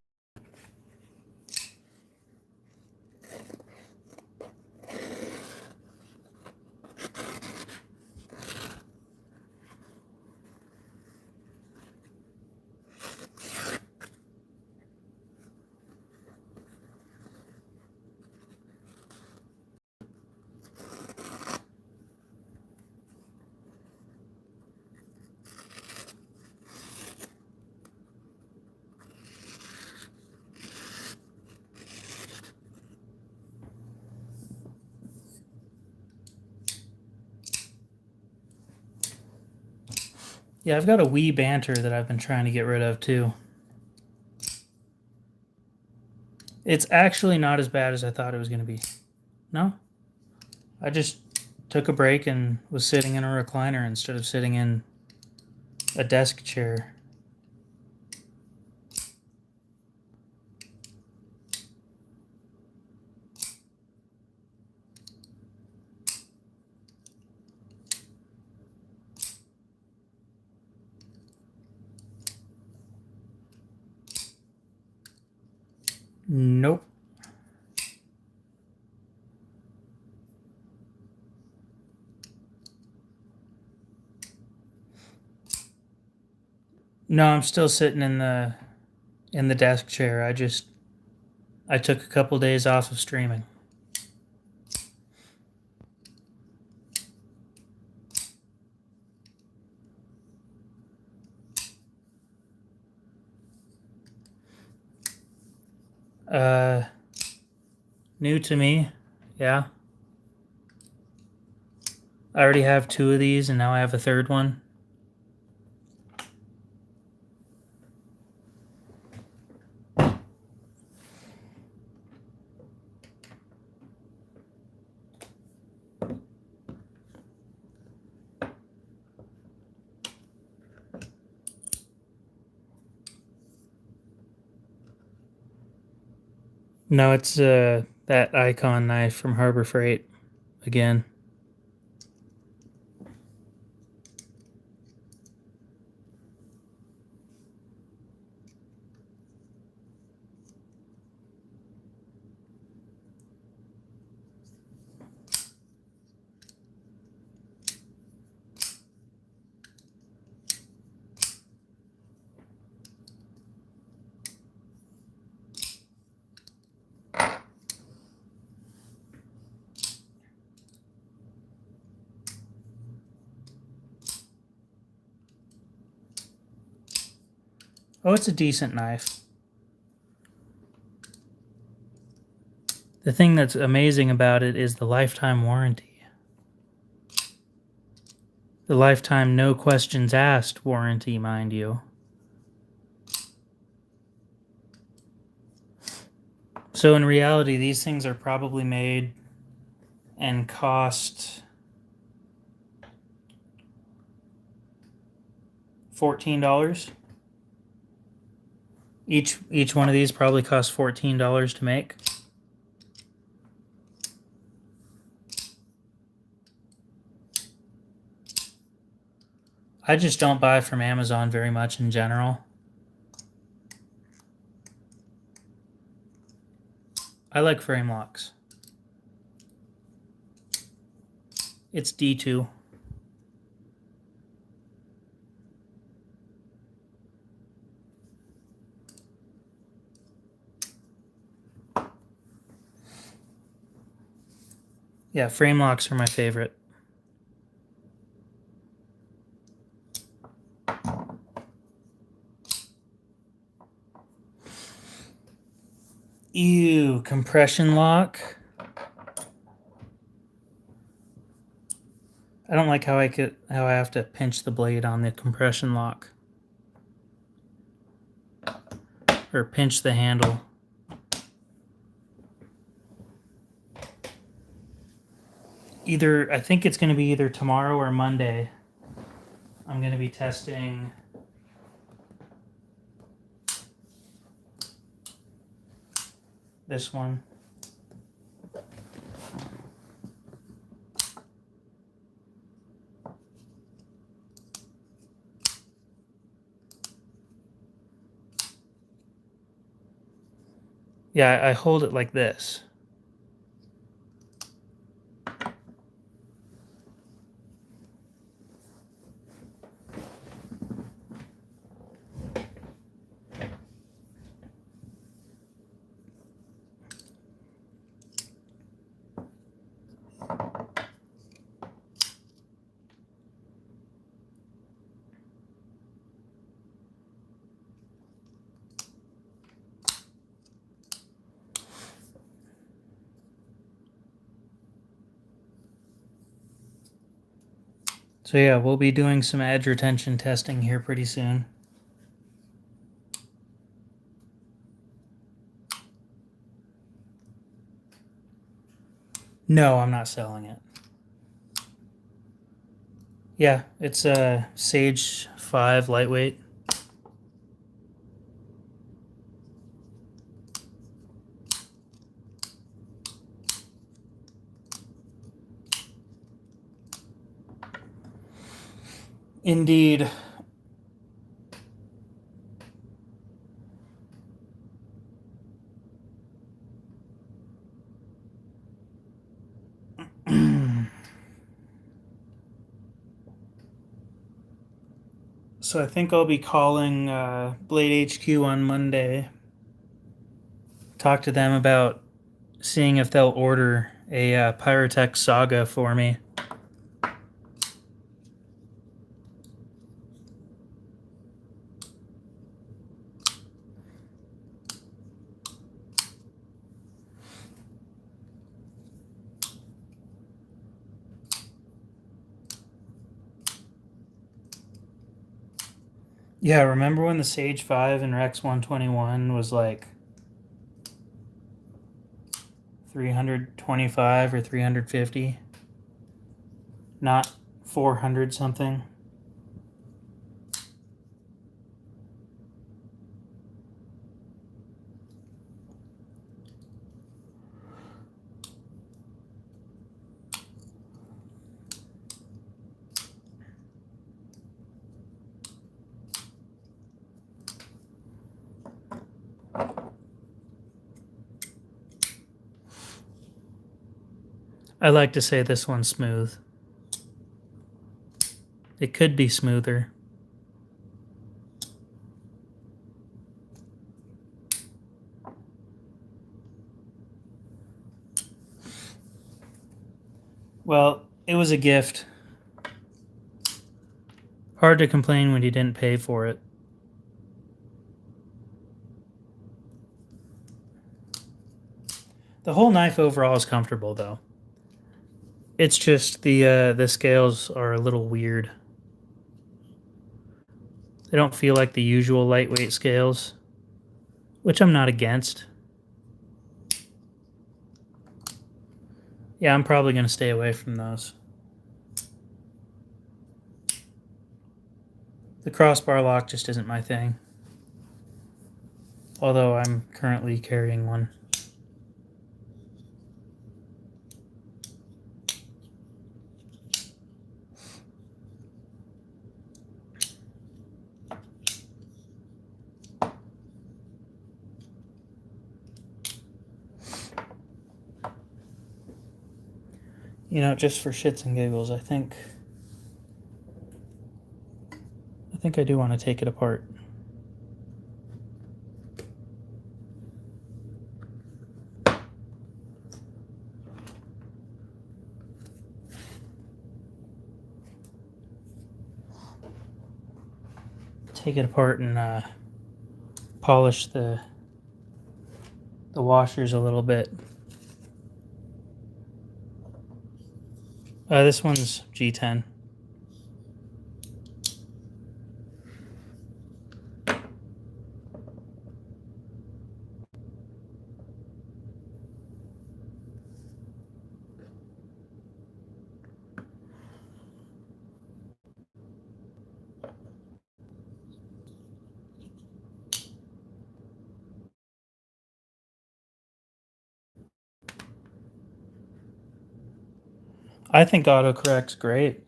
yeah, I've got a Wii Banter that I've been trying to get rid of too. It's actually not as bad as I thought it was going to be. No? I just took a break and was sitting in a recliner instead of sitting in a desk chair. Nope. No, I'm still sitting in the desk chair. I took a couple days off of streaming. New to me. Yeah. I already have 2 of these and now I have a third one. No, it's that Icon knife from Harbor Freight again. Oh, it's a decent knife. The thing that's amazing about it is the lifetime warranty. The lifetime no questions asked warranty, mind you. So in reality, these things are probably made and cost $14. Each one of these probably costs $14 to make. I just don't buy from Amazon very much in general. I like frame locks. It's D2. Yeah, frame locks are my favorite. Ew, compression lock. I don't like how I have to pinch the blade on the compression lock. Or pinch the handle. I think it's going to be either tomorrow or Monday. I'm going to be testing this one. Yeah, I hold it like this. So yeah, we'll be doing some edge retention testing here pretty soon. No, I'm not selling it. Yeah, it's a Sage 5 lightweight. Indeed. So I think I'll be calling Blade HQ on Monday. Talk to them about seeing if they'll order a Pyrotech Saga for me. Yeah, remember when the Sage 5 and Rex 121 was like 325 or 350? Not 400 something? I like to say this one's smooth. It could be smoother. Well, it was a gift. Hard to complain when you didn't pay for it. The whole knife overall is comfortable, though. It's just the scales are a little weird. They don't feel like the usual lightweight scales, which I'm not against. Yeah, I'm probably going to stay away from those. The crossbar lock just isn't my thing. Although I'm currently carrying one. You know, just for shits and giggles, I think I do want to take it apart. Take it apart and polish the washers a little bit. This one's G10. I think autocorrect's great.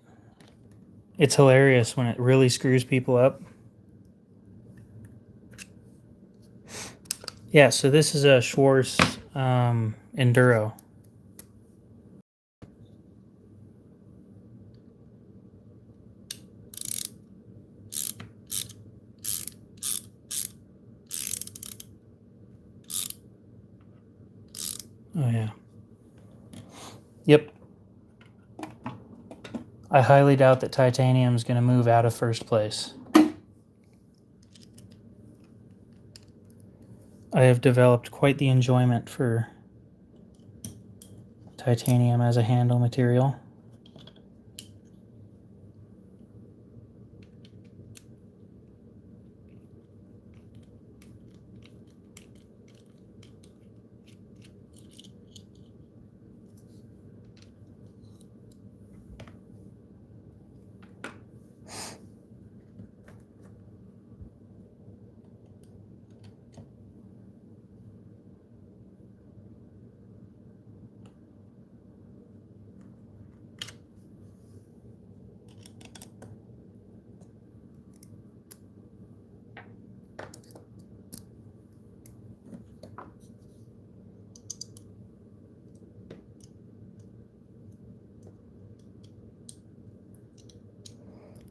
It's hilarious when it really screws people up. Yeah, so this is a Schwarz Enduro. Oh, yeah. Yep. I highly doubt that titanium's going to move out of first place. I have developed quite the enjoyment for titanium as a handle material.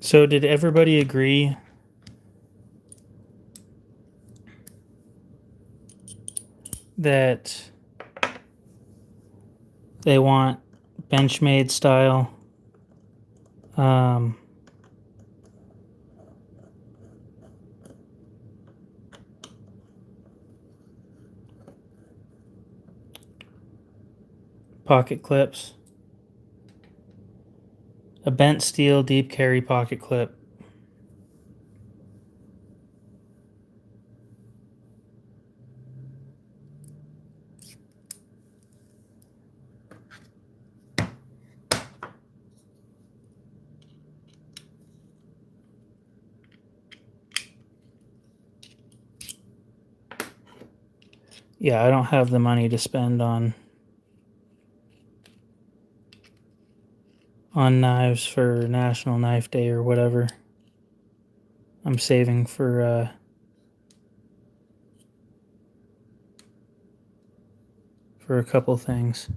So did everybody agree that they want Benchmade style pocket clips? A bent steel deep carry pocket clip. Yeah, I don't have the money to spend on knives for National Knife Day or whatever. I'm saving for a couple things.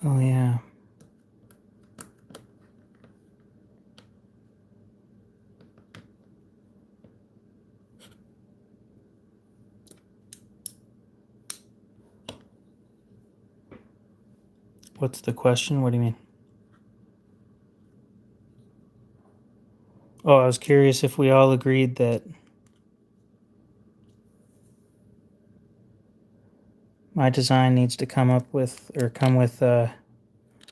Oh, yeah. What's the question? What do you mean? Oh, I was curious if we all agreed that my design needs to come with,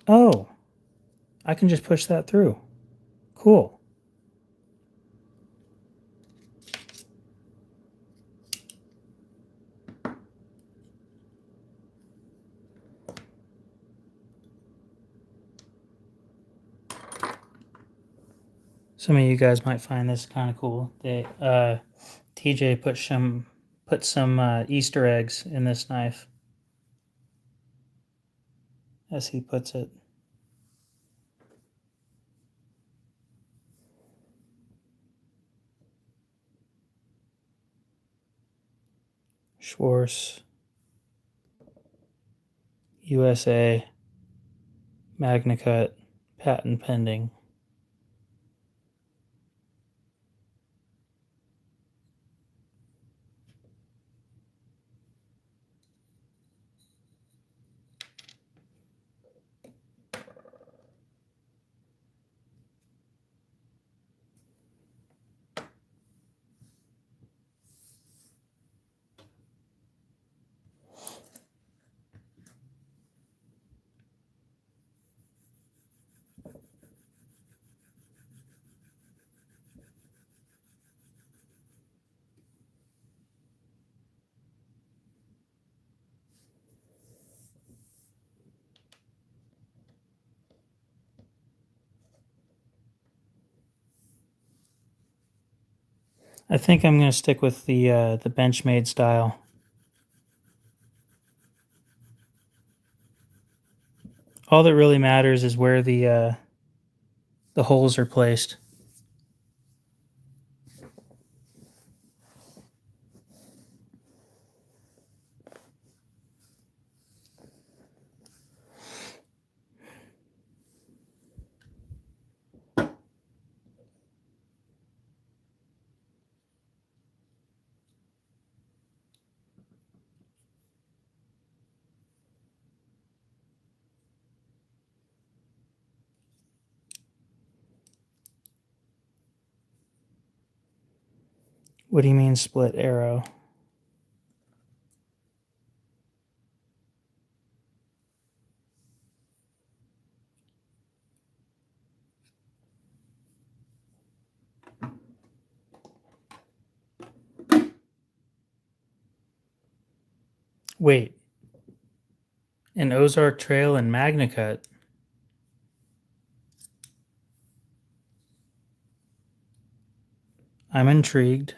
oh, I can just push that through. Cool. Some of you guys might find this kind of cool. TJ put some Easter eggs in this knife, as he puts it. Schwarz, USA, MagnaCut, patent pending. I think I'm going to stick with the Benchmade style. All that really matters is where the holes are placed. What do you mean split arrow? Wait, an Ozark Trail and MagnaCut. I'm intrigued.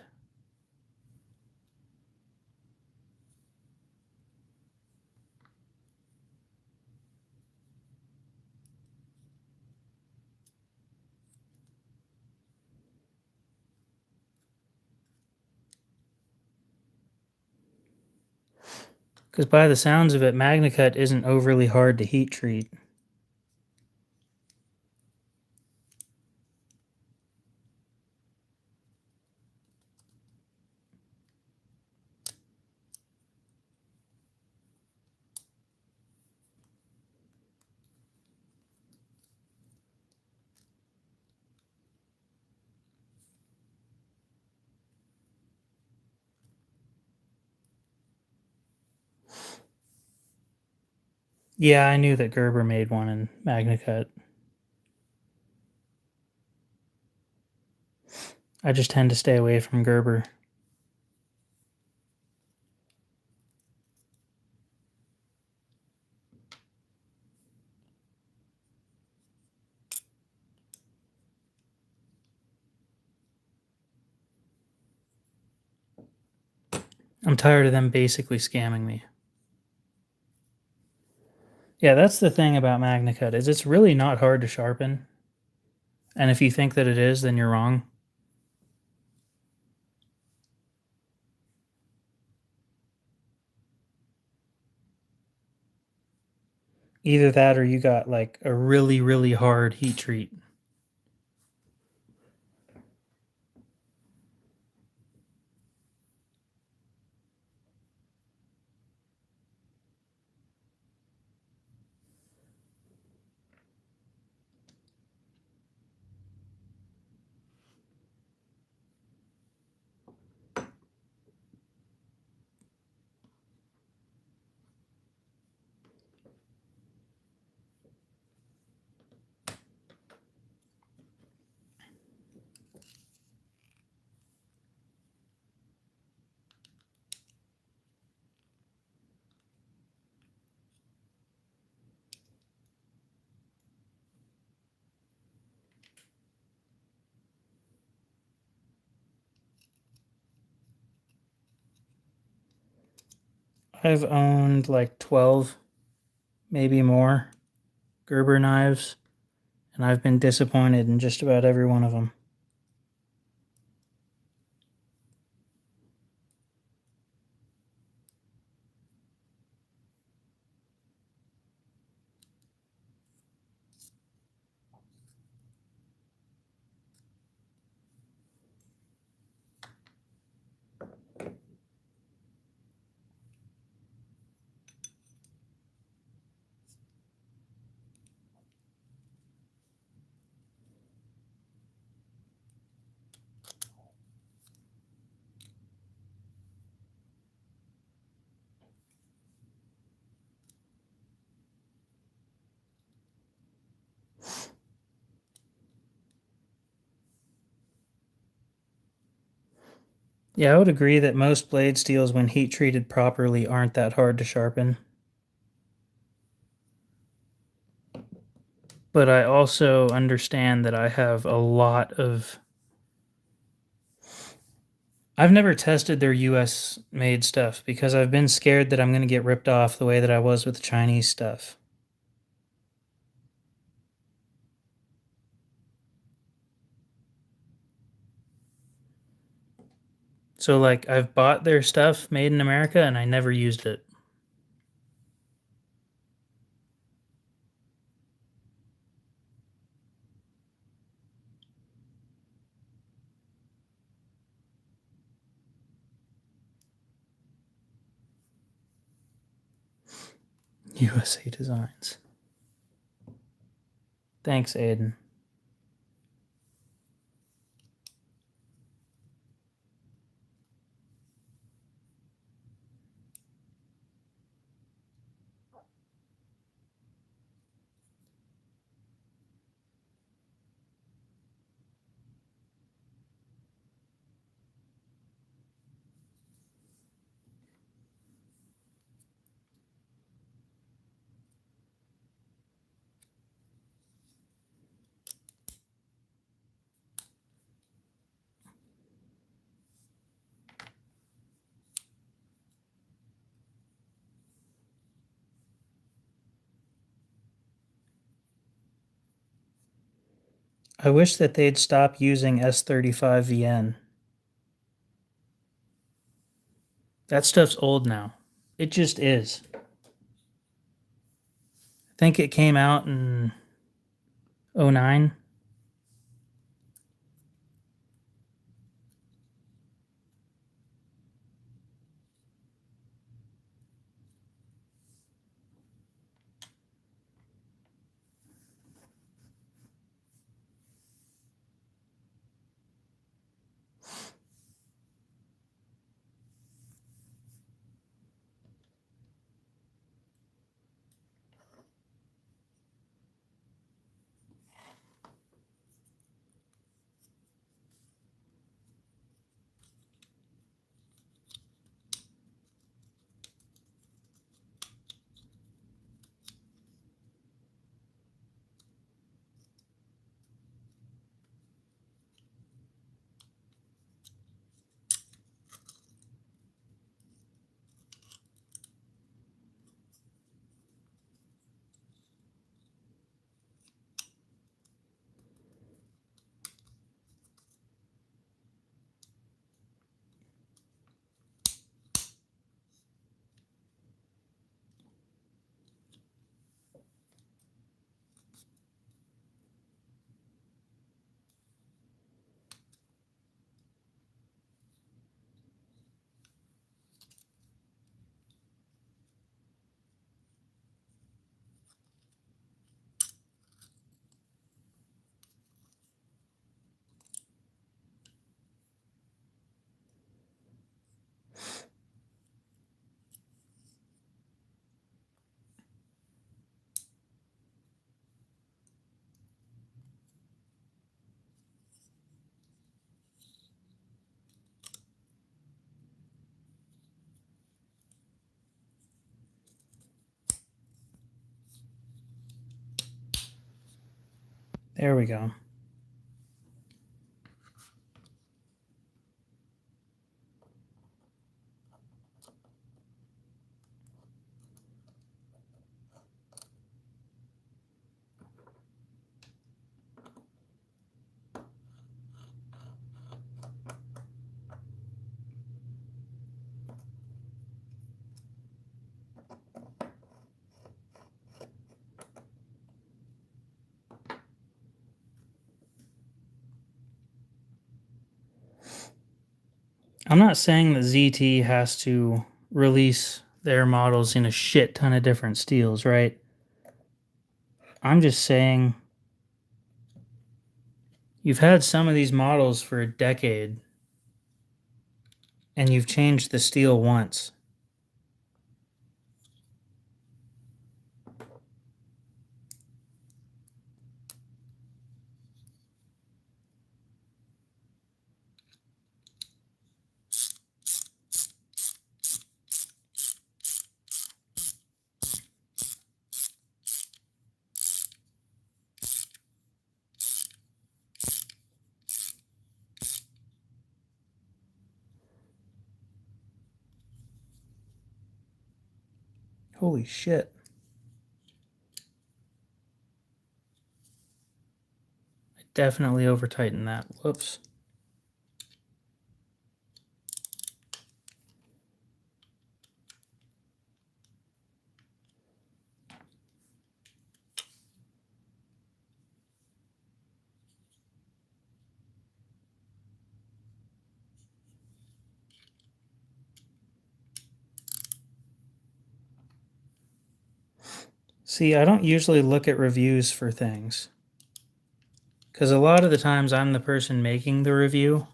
Because by the sounds of it, MagnaCut isn't overly hard to heat treat. Yeah, I knew that Gerber made one in MagnaCut. I just tend to stay away from Gerber. I'm tired of them basically scamming me. Yeah, that's the thing about MagnaCut is it's really not hard to sharpen. And if you think that it is, then you're wrong. Either that or you got like a really, really hard heat treat. I've owned like 12, maybe more, Gerber knives, and I've been disappointed in just about every one of them. Yeah, I would agree that most blade steels, when heat treated properly, aren't that hard to sharpen. But I also understand that I have a lot of. I've never tested their US made stuff because I've been scared that I'm going to get ripped off the way that I was with the Chinese stuff. So, like, I've bought their stuff made in America and I never used it. USA Designs. Thanks, Aiden. I wish that they'd stop using S35VN. That stuff's old now. It just is. I think it came out in '09. There we go. I'm not saying that ZT has to release their models in a shit ton of different steels, right? I'm just saying you've had some of these models for a decade and you've changed the steel once. Holy shit. I definitely over tightened that. Whoops. See, I don't usually look at reviews for things. Because a lot of the times I'm the person making the review.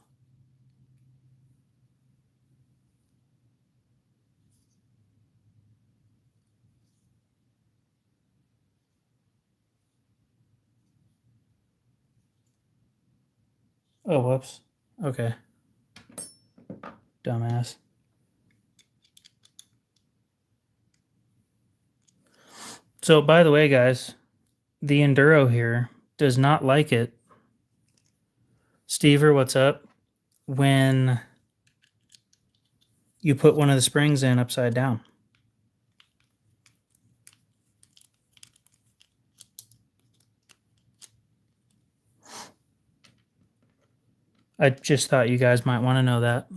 Oh, whoops. Okay. Dumbass. So, by the way, guys, the Enduro here does not like it. Stever, what's up? When you put one of the springs in upside down. I just thought you guys might want to know that.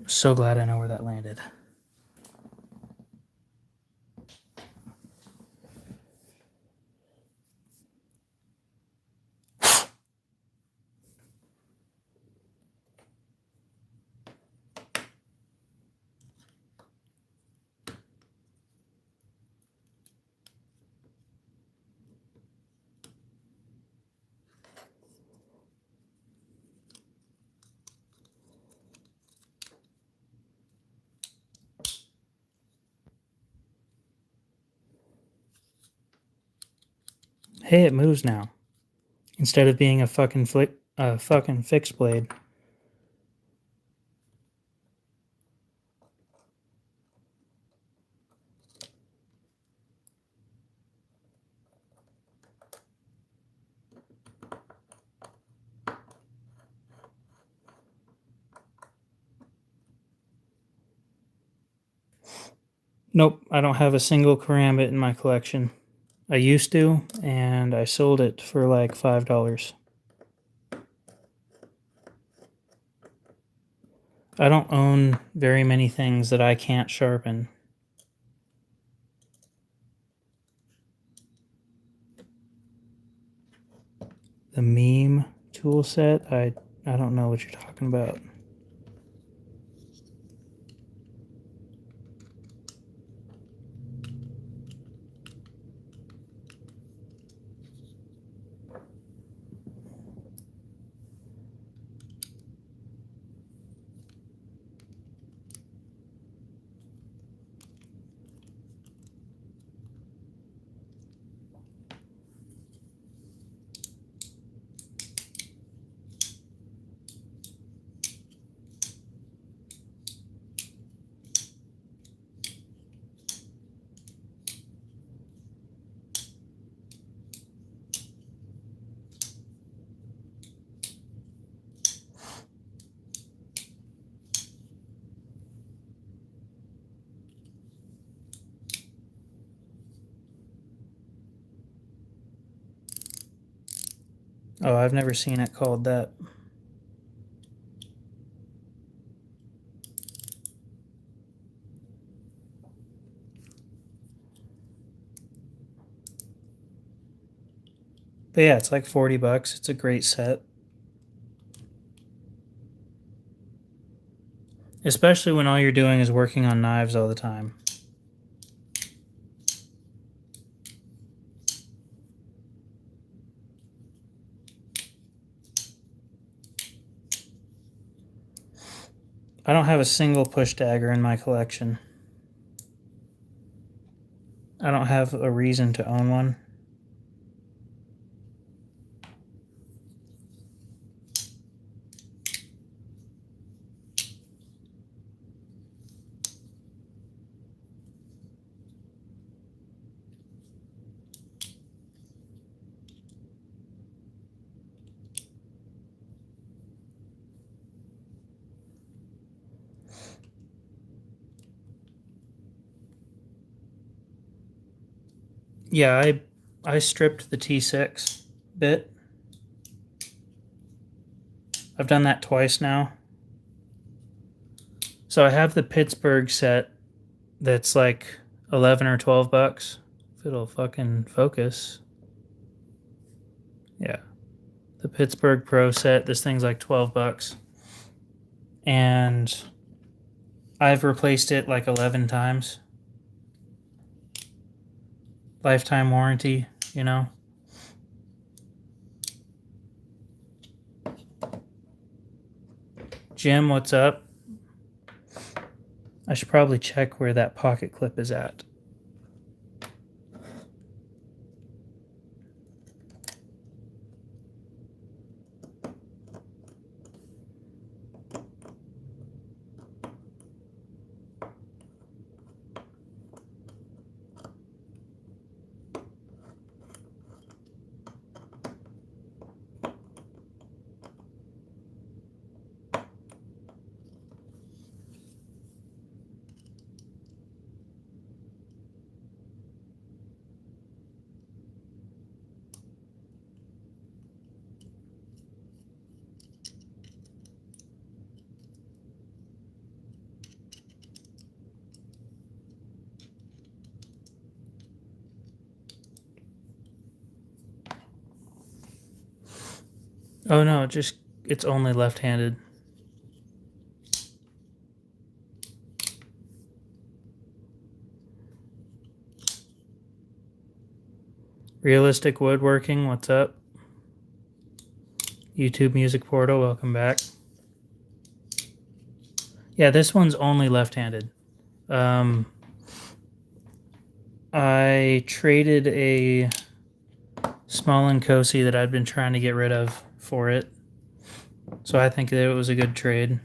So glad I know where that landed. Hey, it moves now. Instead of being a fucking fixed blade. Nope, I don't have a single Karambit in my collection. I used to, and I sold it for like $5. I don't own very many things that I can't sharpen. The meme tool set, I I don't know what you're talking about. Oh, I've never seen it called that. But yeah, it's like $40. It's a great set. Especially when all you're doing is working on knives all the time. I don't have a single push dagger in my collection. I don't have a reason to own one. Yeah, I stripped the T6 bit. I've done that twice now. So I have the Pittsburgh set that's like 11 or $12. If it'll fucking focus. Yeah. The Pittsburgh Pro set, this thing's like $12. And I've replaced it like 11 times. Lifetime warranty, you know? Jim, what's up? I should probably check where that pocket clip is at. Oh no, it's only left-handed. Realistic Woodworking, what's up? YouTube Music Portal, welcome back. Yeah, this one's only left-handed. I traded a Small & Cosi that I'd been trying to get rid of for it. So I think that it was a good trade.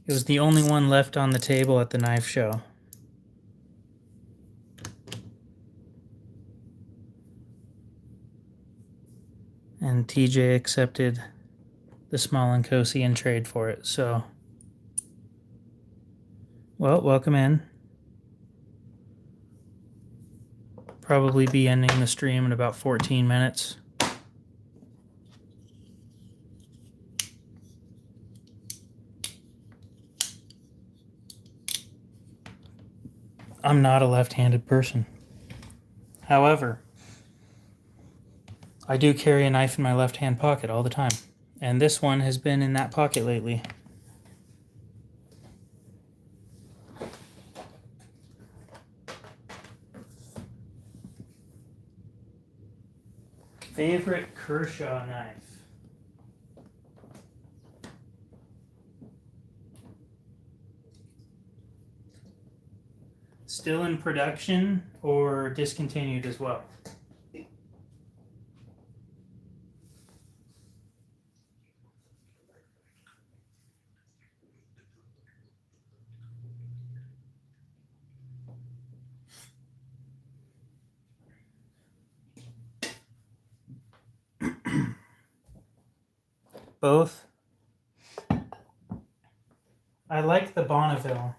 It was the only one left on the table at the knife show. And TJ accepted the Small & Cosi in trade for it, so... Well, welcome in. Probably be ending the stream in about 14 minutes. I'm not a left-handed person. However, I do carry a knife in my left-hand pocket all the time, and this one has been in that pocket lately. Favorite Kershaw knife? Still in production or discontinued as well? Both. I like the Bonneville.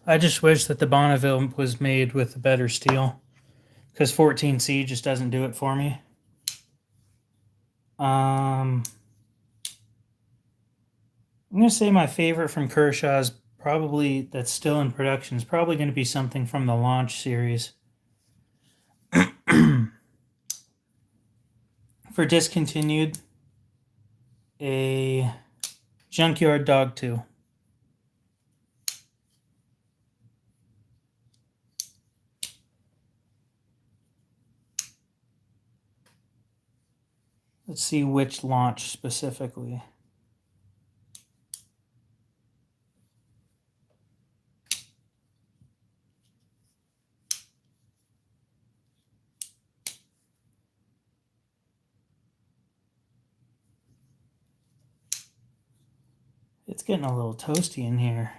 I just wish that the Bonneville was made with a better steel, because 14C just doesn't do it for me. I'm going to say my favorite from Kershaw is probably, that's still in production, is probably going to be something from the Launch series. For discontinued, a Junkyard Dog 2. Let's see which launch specifically. It's getting a little toasty in here.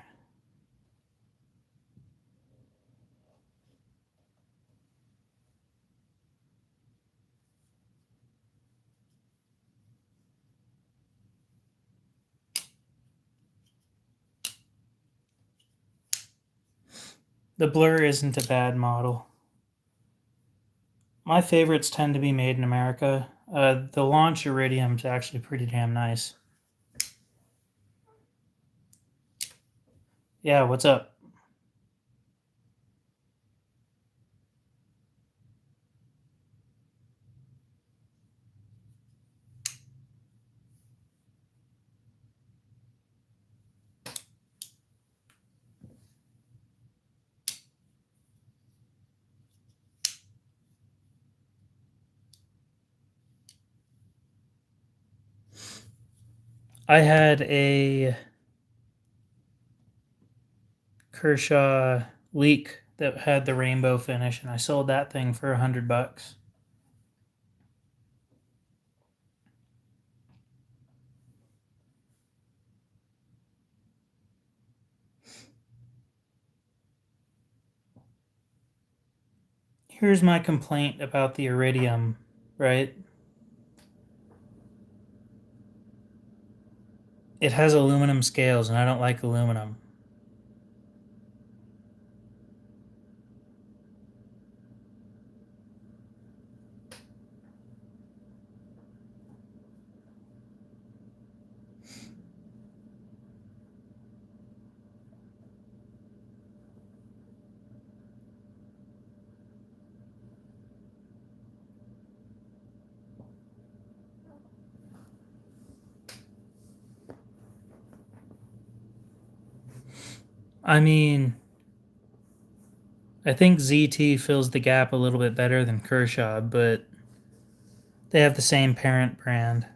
The Blur isn't a bad model. My favorites tend to be made in America. The Launch Iridium is actually pretty damn nice. Yeah, what's up? I had a Kershaw Leak that had the rainbow finish, and I sold that thing for $100. Here's my complaint about the Iridium, right? It has aluminum scales, and I don't like aluminum. I mean, I think ZT fills the gap a little bit better than Kershaw, but they have the same parent brand.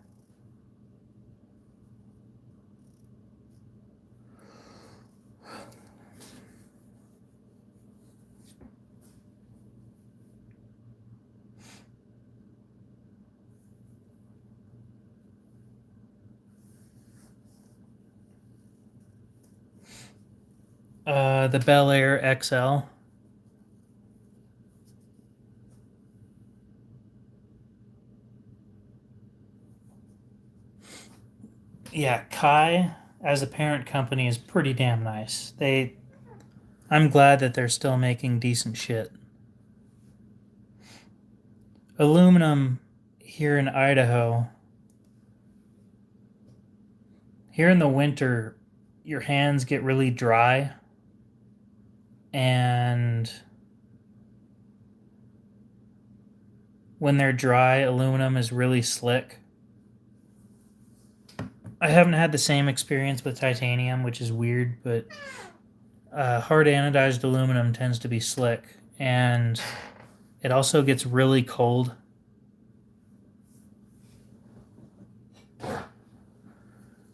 The Bel Air XL. Yeah, Kai as a parent company is pretty damn nice. I'm glad that they're still making decent shit. Aluminum here in Idaho here in the winter, your hands get really dry, and when they're dry, aluminum is really slick. I haven't had the same experience with titanium, which is weird, but hard anodized aluminum tends to be slick, and it also gets really cold.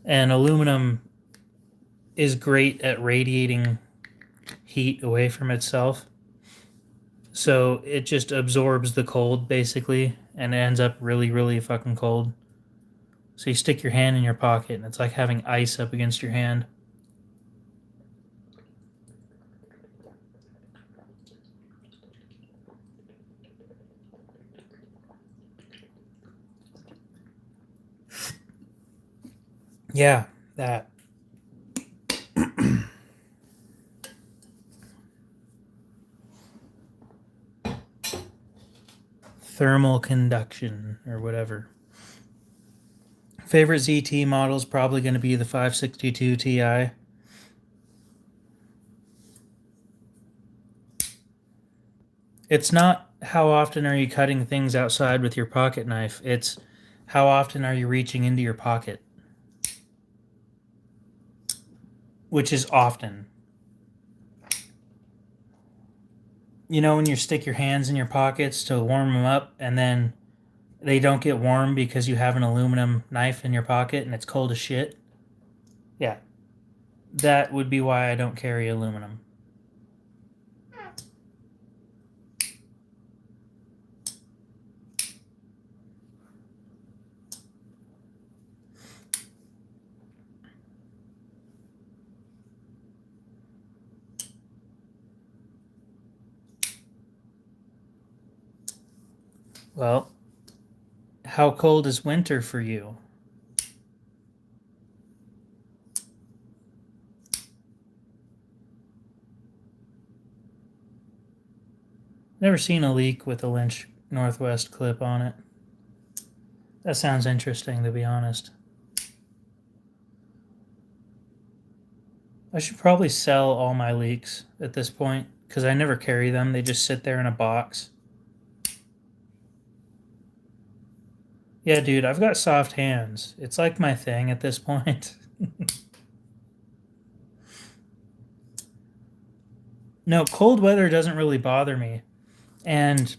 And aluminum is great at radiating heat away from itself. So it just absorbs the cold, basically, and it ends up really, really fucking cold. So you stick your hand in your pocket, and it's like having ice up against your hand. Yeah, that. Thermal conduction, or whatever. Favorite ZT model is probably going to be the 562 Ti. It's not how often are you cutting things outside with your pocket knife, it's how often are you reaching into your pocket. Which is often. You know when you stick your hands in your pockets to warm them up and then they don't get warm because you have an aluminum knife in your pocket and it's cold as shit? Yeah. That would be why I don't carry aluminum. Well, how cold is winter for you? Never seen a leak with a Lynch Northwest clip on it. That sounds interesting, to be honest. I should probably sell all my leaks at this point, because I never carry them. They just sit there in a box. Yeah, dude, I've got soft hands. It's like my thing at this point. No, cold weather doesn't really bother me. And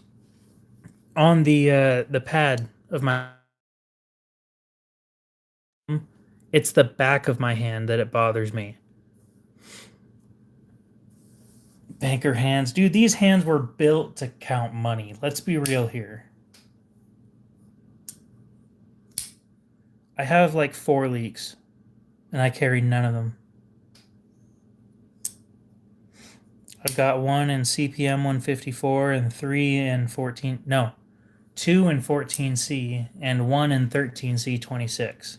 on the pad of my, it's the back of my hand that it bothers me. Banker hands. Dude, these hands were built to count money. Let's be real here. I have like 4 leaks, and I carry none of them. I've got 1 in CPM 154 and 3 in 14. No, 2 in 14C and 1 in 13C26.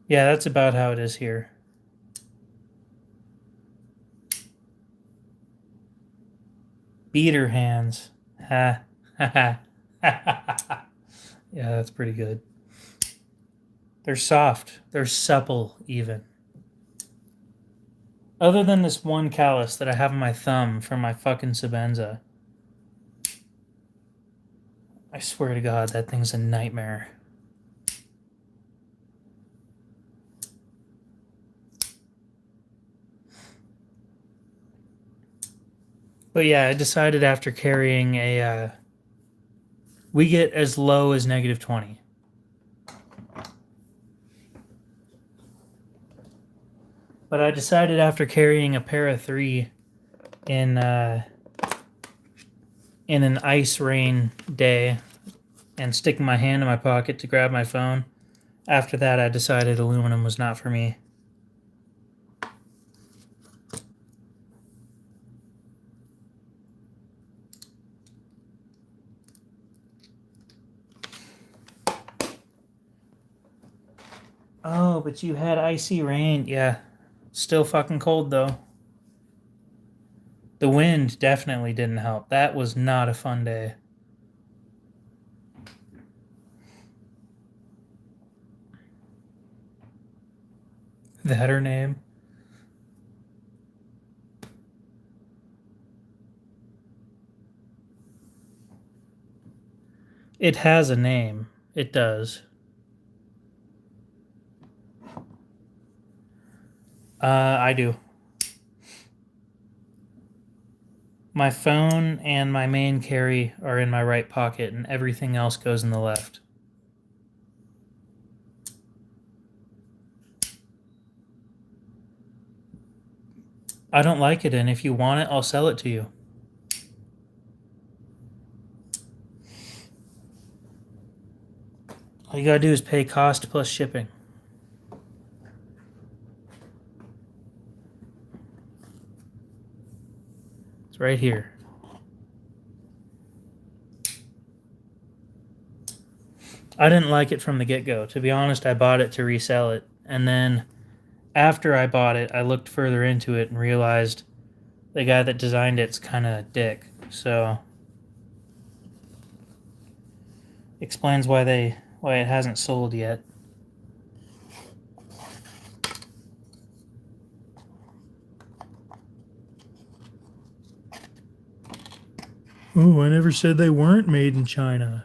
Yeah, that's about how it is here. Beater hands. Ha ha ha. Yeah, that's pretty good. They're soft. They're supple, even. Other than this one callus that I have on my thumb from my fucking Sebenza. I swear to God, that thing's a nightmare. But yeah, I decided after carrying a... we get as low as -20. But I decided after carrying a pair of 3 in an ice rain day and sticking my hand in my pocket to grab my phone, after that I decided aluminum was not for me. Oh, but you had icy rain. Yeah. Still fucking cold, though. The wind definitely didn't help. That was not a fun day. that her name? It has a name. It does. I do. My phone and my main carry are in my right pocket, and everything else goes in the left. I don't like it, and if you want it, I'll sell it to you. All you gotta do is pay cost plus shipping. It's right here. I didn't like it from the get-go. To be honest, I bought it to resell it. And then after I bought it, I looked further into it and realized the guy that designed it's kind of a dick. So explains why it hasn't sold yet. Oh, I never said they weren't made in China.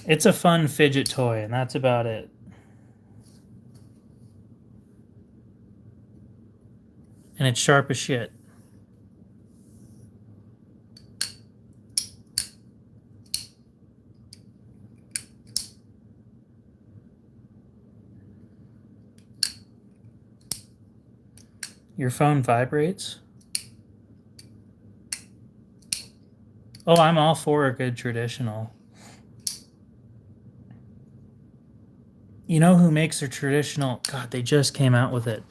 It's a fun fidget toy, and that's about it. And it's sharp as shit. Your phone vibrates? Oh, I'm all for a good traditional. You know who makes a traditional? God, they just came out with it.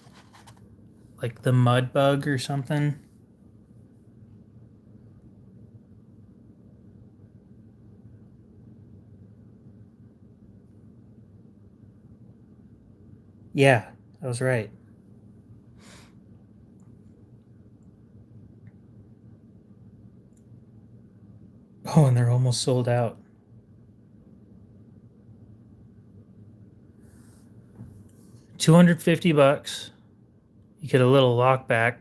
Like the Mud Bug or something. Yeah, I was right. Oh, and they're almost sold out. $250. You get a little lockback.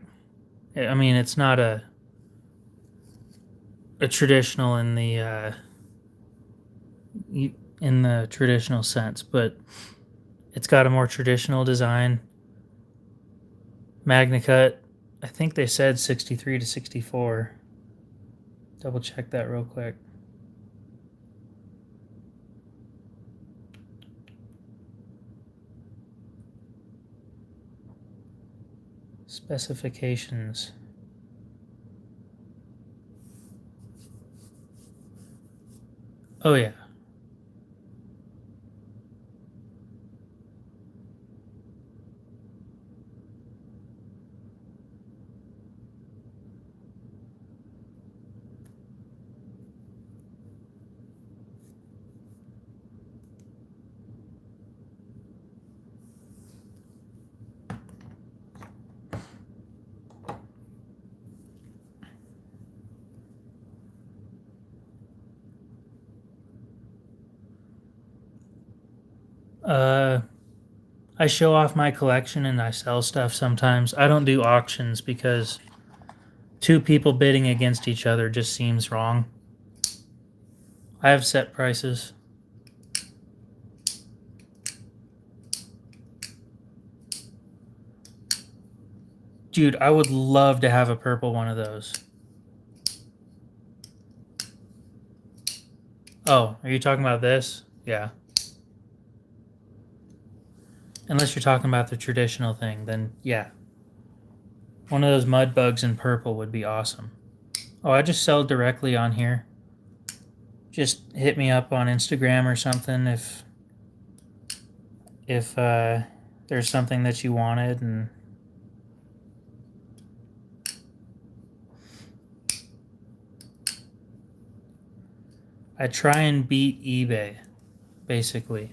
I mean, it's not a traditional in the traditional sense, but it's got a more traditional design. MagnaCut, I think they said 63 to 64. Double check that real quick. Specifications. Oh, yeah. I show off my collection and I sell stuff sometimes. I don't do auctions because two people bidding against each other just seems wrong. I have set prices. Dude, I would love to have a purple one of those. Oh, are you talking about this? Yeah. Unless you're talking about the traditional thing, then yeah. One of those mud bugs in purple would be awesome. Oh, I just sell directly on here. Just hit me up on Instagram or something if there's something that you wanted, and I try and beat eBay, basically.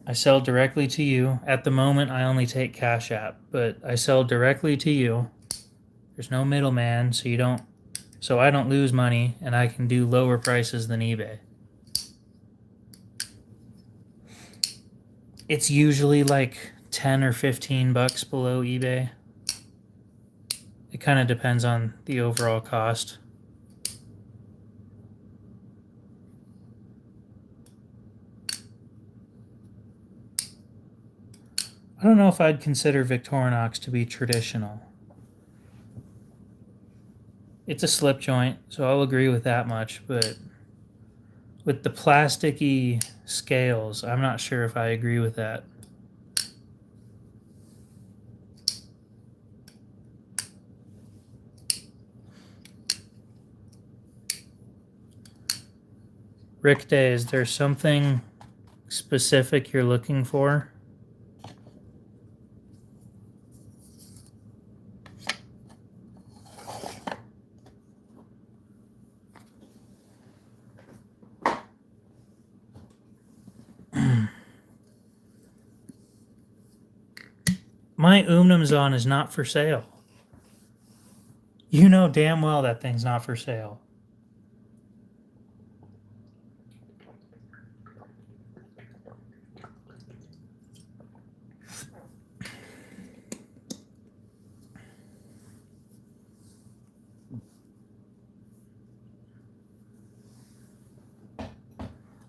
I sell directly to you. At the moment, I only take Cash App, but I sell directly to you. There's no middleman, so I don't lose money, and I can do lower prices than eBay. It's usually like 10 or 15 bucks below eBay. It kind of depends on the overall cost. I don't know if I'd consider Victorinox to be traditional. It's a slip joint, so I'll agree with that much, but with the plasticky scales, I'm not sure if I agree with that. Rick Day, is there something specific you're looking for? My Umnumzon is not for sale. You know damn well that thing's not for sale.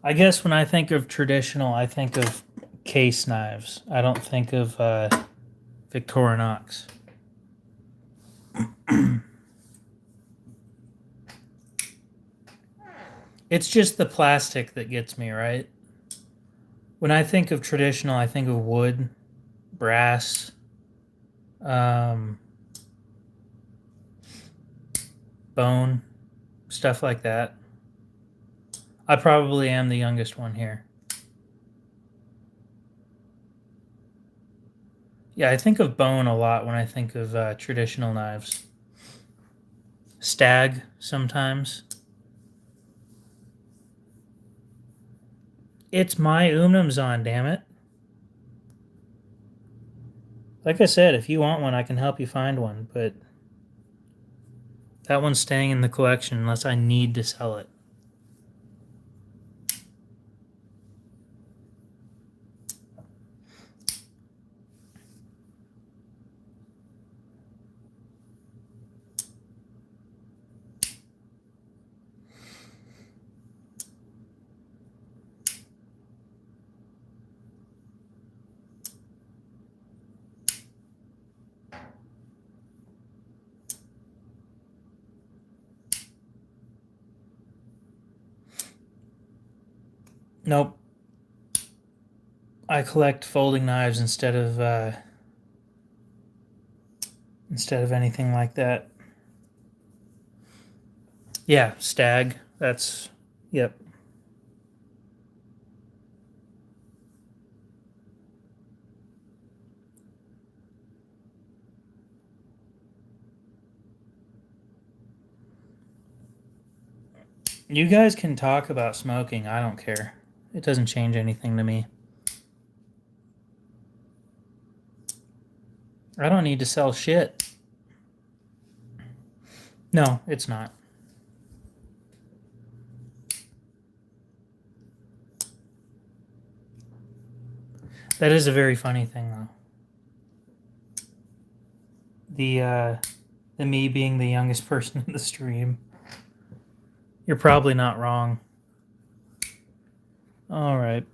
I guess when I think of traditional, I think of case knives. I don't think of Victorinox. It's just the plastic that gets me, right? When I think of traditional, I think of wood, brass, bone, stuff like that. I probably am the youngest one here. Yeah, I think of bone a lot when I think of traditional knives. Stag sometimes. It's my Umnumzon, damn it. Like I said, if you want one, I can help you find one, but that one's staying in the collection unless I need to sell it. Nope. I collect folding knives instead of anything like that. Yeah, Stag. That's yep. You guys can talk about smoking. I don't care. It doesn't change anything to me. I don't need to sell shit. No, it's not. That is a very funny thing, though. The me being the youngest person in the stream. You're probably not wrong. All right.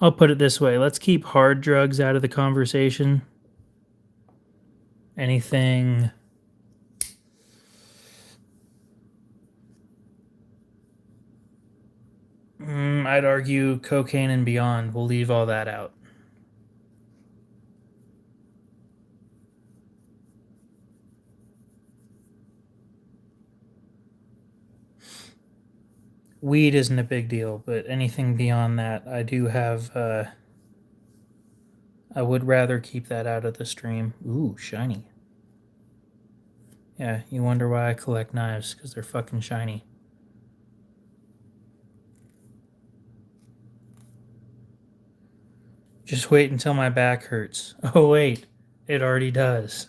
I'll put it this way. Let's keep hard drugs out of the conversation. Anything I'd argue cocaine and beyond. We'll leave all that out. Weed isn't a big deal, but anything beyond that, I do have I would rather keep that out of the stream. Ooh, shiny. Yeah, you wonder why I collect knives, because they're fucking shiny. Just wait until my back hurts. Oh, wait. It already does.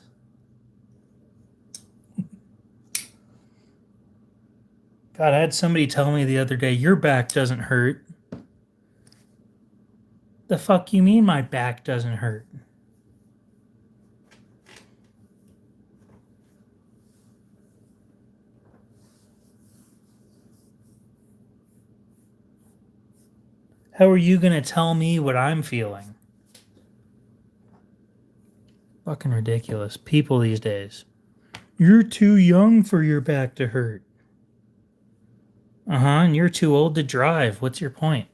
God, I had somebody tell me the other day, your back doesn't hurt. The fuck you mean my back doesn't hurt? How are you gonna tell me what I'm feeling? Fucking ridiculous. People these days. You're too young for your back to hurt. And you're too old to drive. What's your point?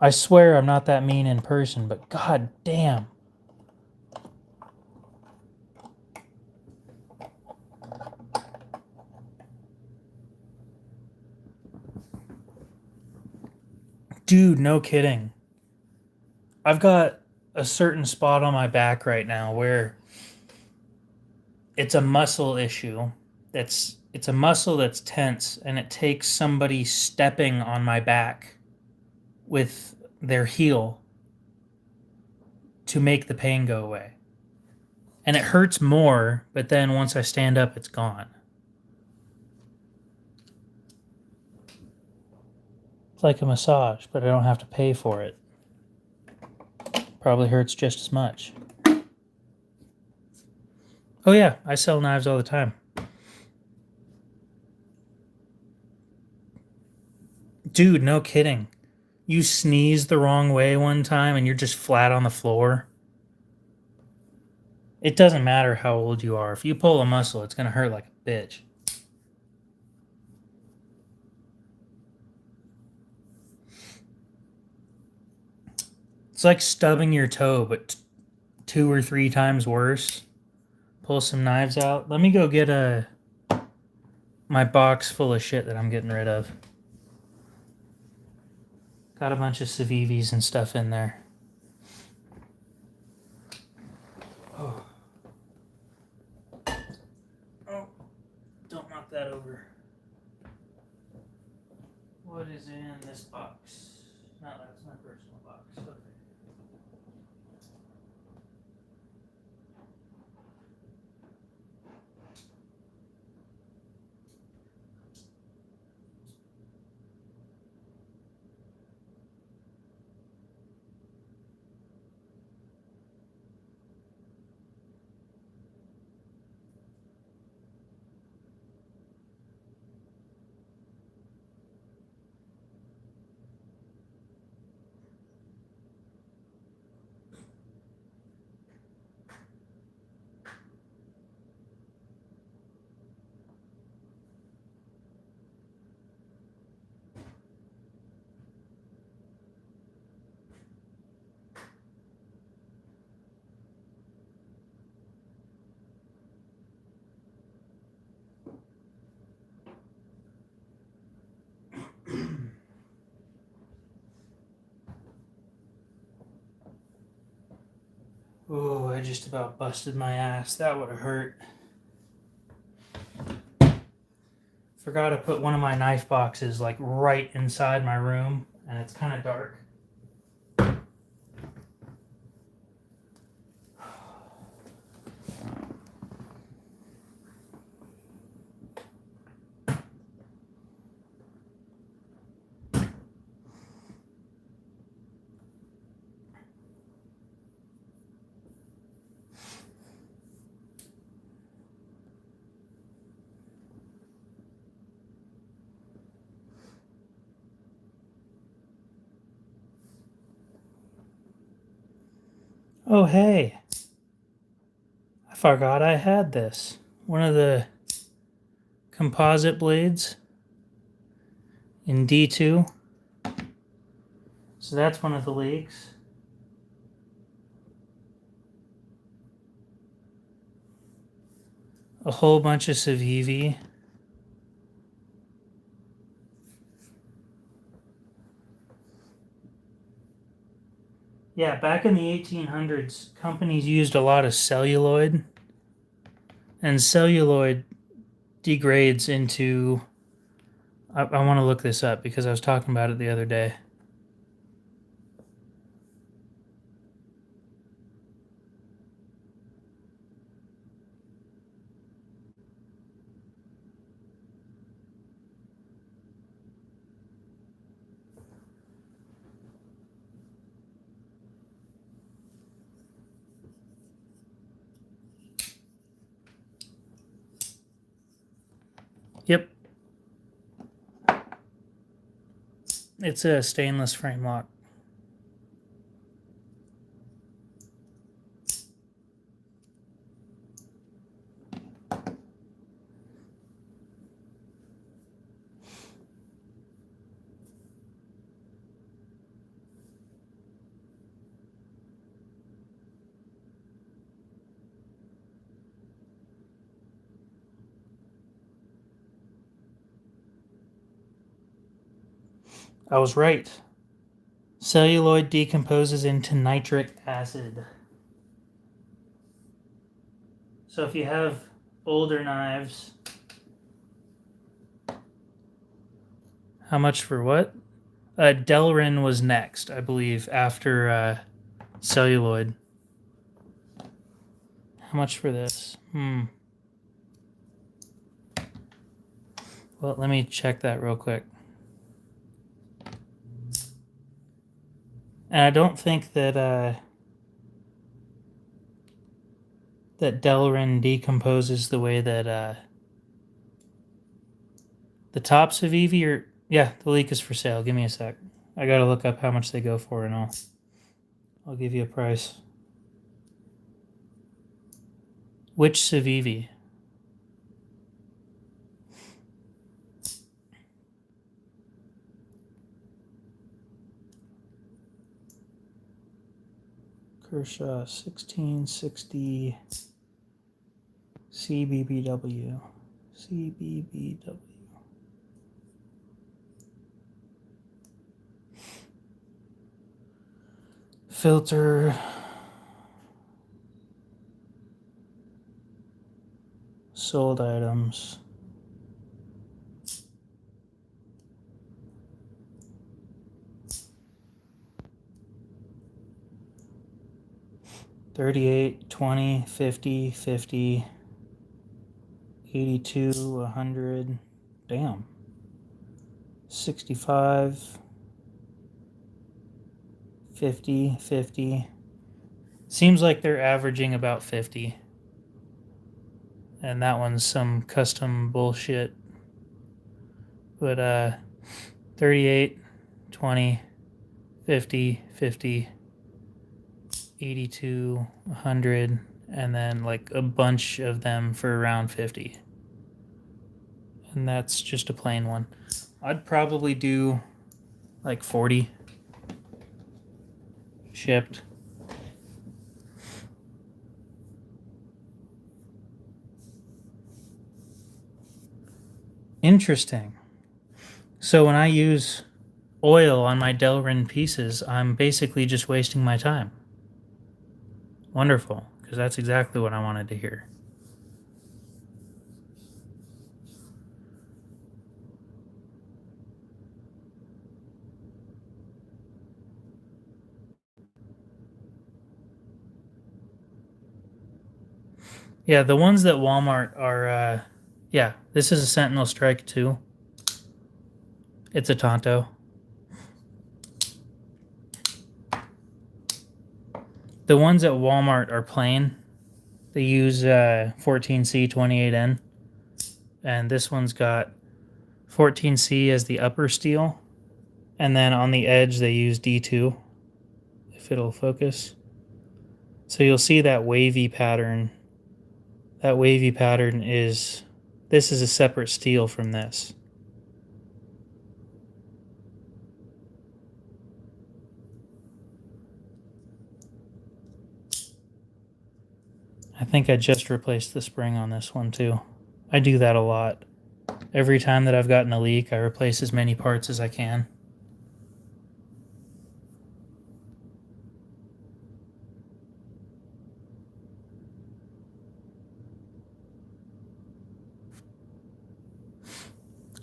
I swear I'm not that mean in person, but god damn. Dude, no kidding. I've got a certain spot on my back right now where it's a muscle issue. It's a muscle that's tense, and it takes somebody stepping on my back with their heel to make the pain go away. And it hurts more, but then once I stand up, it's gone. It's like a massage, but I don't have to pay for it. Probably hurts just as much. Oh yeah, I sell knives all the time. Dude, no kidding. You sneeze the wrong way one time and you're just flat on the floor. It doesn't matter how old you are. If you pull a muscle, it's going to hurt like a bitch. It's like stubbing your toe, but 2 or 3 times worse. Pull some knives out. Let me go get my box full of shit that I'm getting rid of. Got a bunch of Civivis and stuff in there. Oh. Oh, don't knock that over. What is in this box? No, that's my personal box. Okay. Oh, I just about busted my ass. That would have hurt. Forgot to put one of my knife boxes like right inside my room, and it's kind of dark. Oh, hey. I forgot I had this. One of the composite blades in D2. So that's one of the leaks. A whole bunch of Civivi. Yeah, back in the 1800s, companies used a lot of celluloid, and celluloid degrades into. I want to look this up because I was talking about it the other day. Yep, it's a stainless frame lock. I was right. Celluloid decomposes into nitric acid. So if you have older knives, how much for what? Delrin was next, I believe, after celluloid. How much for this? Well, let me check that real quick. And I don't think that that Delrin decomposes the way that the tops of Eevee are. Yeah, the leak is for sale. Give me a sec. I gotta look up how much they go for, and I'll give you a price. Which Civivi? Kershaw 1660 CBBW. CBBW. Filter. Sold items. $38, $20, $50, $50, $82, $100. Damn. $65, $50, $50. Seems like they're averaging about 50. And that one's some custom bullshit. But 38, 20, 50, 50, 82, 100, and then like a bunch of them for around 50. And that's just a plain one. I'd probably do like 40 shipped. Interesting. So when I use oil on my Delrin pieces, I'm basically just wasting my time. Wonderful, because that's exactly what I wanted to hear. Yeah, the ones that Walmart are, yeah, this is a Sentinel Strike 2. It's a Tonto. The ones at Walmart are plain. They use 14C28N. And this one's got 14C as the upper steel. And then on the edge, they use D2, if it'll focus. So you'll see that wavy pattern. That wavy pattern is, this is a separate steel from this. I think I just replaced the spring on this one too. I do that a lot. Every time that I've gotten a leak, I replace as many parts as I can.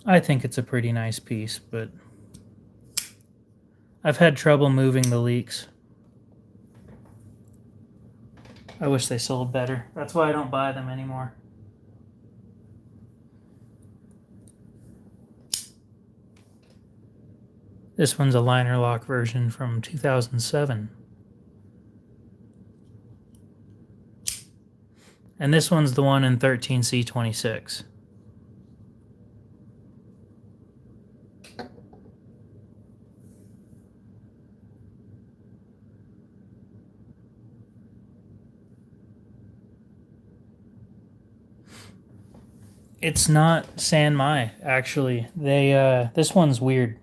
I think it's a pretty nice piece, but I've had trouble moving the leaks. I wish they sold better. That's why I don't buy them anymore. This one's a liner lock version from 2007. And this one's the one in 13C26. It's not Sanmai, actually. This one's weird.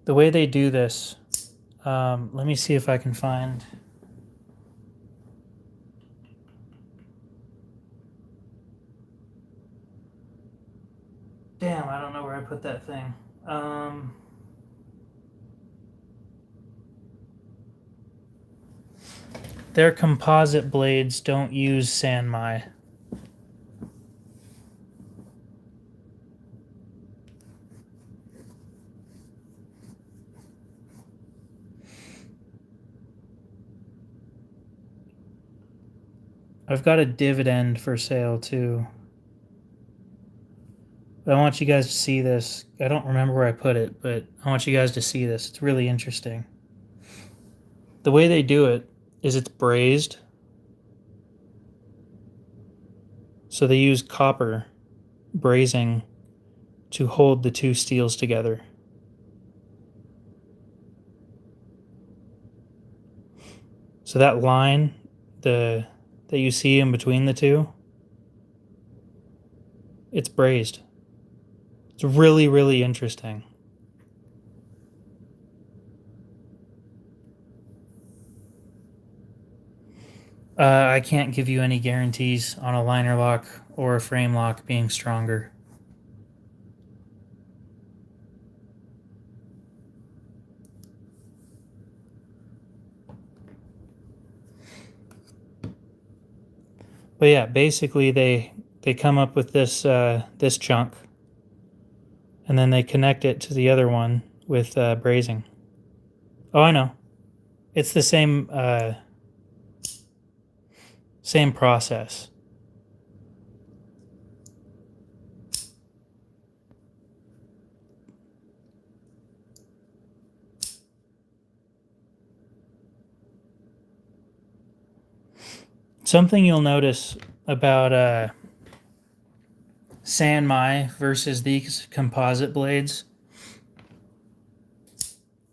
The way they do this, let me see if I can find. Damn, I don't know where I put that thing. Their composite blades don't use Sanmai. I've got a dividend for sale too. But I want you guys to see this. I don't remember where I put it, but I want you guys to see this. It's really interesting. The way they do it is it's brazed. So they use copper brazing to hold the two steels together. So that line, that you see in between the two, it's brazed. It's really, really interesting. I can't give you any guarantees on a liner lock or a frame lock being stronger. But yeah, basically they come up with this this chunk, and then they connect it to the other one with brazing. Oh, I know. It's the same process. Something you'll notice about Sanmai versus these composite blades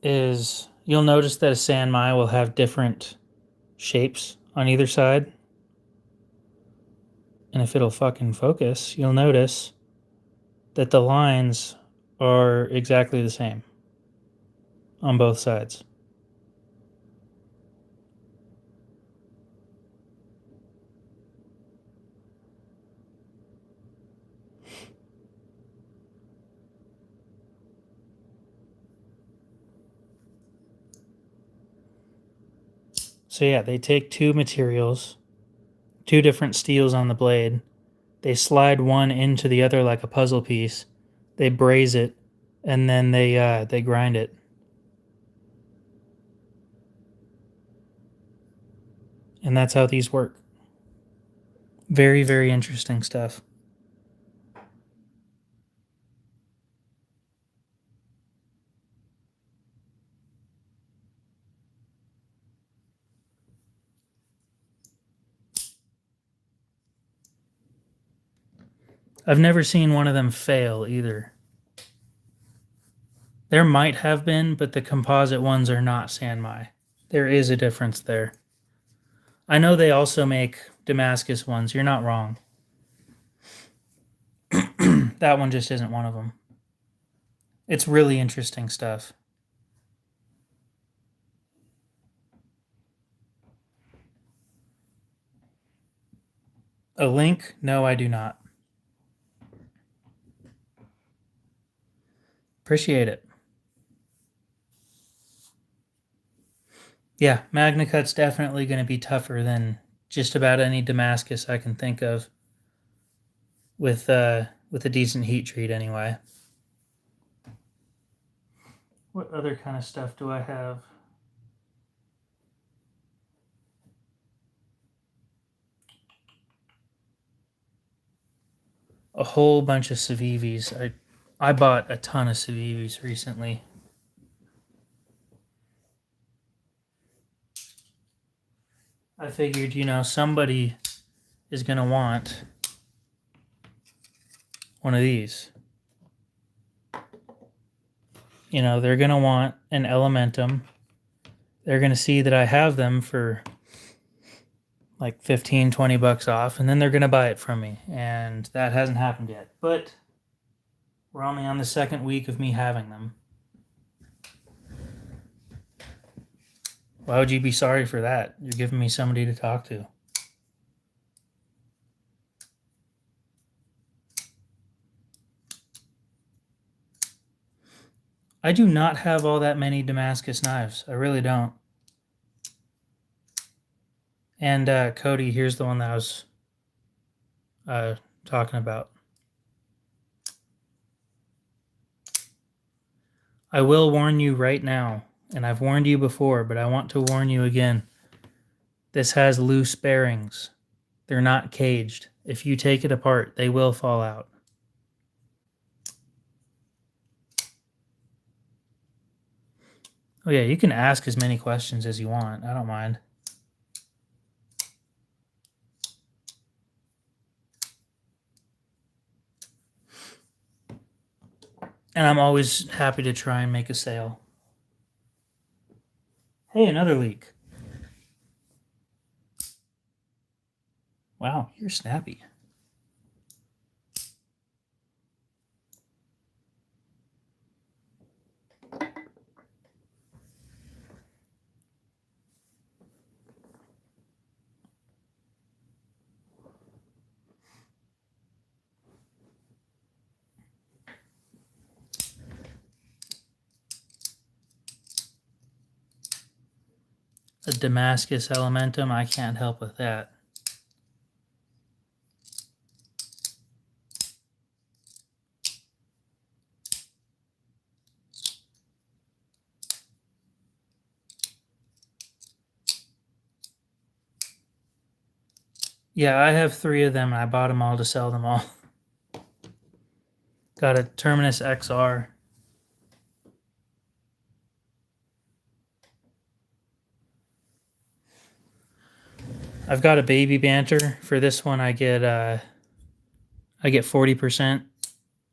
is you'll notice that a Sanmai will have different shapes on either side. And if it'll fucking focus, you'll notice that the lines are exactly the same on both sides. So yeah, they take two materials, two different steels on the blade. They slide one into the other like a puzzle piece. They braze it, and then they grind it. And that's how these work. Very, very interesting stuff. I've never seen one of them fail either. There might have been, but the composite ones are not Sanmai. There is a difference there. I know they also make Damascus ones. You're not wrong. That one just isn't one of them. It's really interesting stuff. A link? No, I do not. Appreciate it. Yeah, MagnaCut's definitely going to be tougher than just about any Damascus I can think of with a decent heat treat anyway. What other kind of stuff do I have? A whole bunch of Civivis. I bought a ton of Civivis recently. I figured, somebody is going to want one of these. They're going to want an Elementum. They're going to see that I have them for like 15, 20 bucks off, and then they're going to buy it from me. And that hasn't happened yet. But we're only on the second week of me having them. Why would you be sorry for that? You're giving me somebody to talk to. I do not have all that many Damascus knives. I really don't. And Cody, here's the one that I was talking about. I will warn you right now, and I've warned you before, but I want to warn you again. This has loose bearings. They're not caged. If you take it apart, they will fall out. Oh yeah, you can ask as many questions as you want. I don't mind. And I'm always happy to try and make a sale. Hey, another leak. Wow, you're snappy. A Damascus Elementum, I can't help with that. Yeah, I have 3 of them, and I bought them all to sell them all. Got a Terminus XR. I've got a Baby Banter. For this one, I get 40%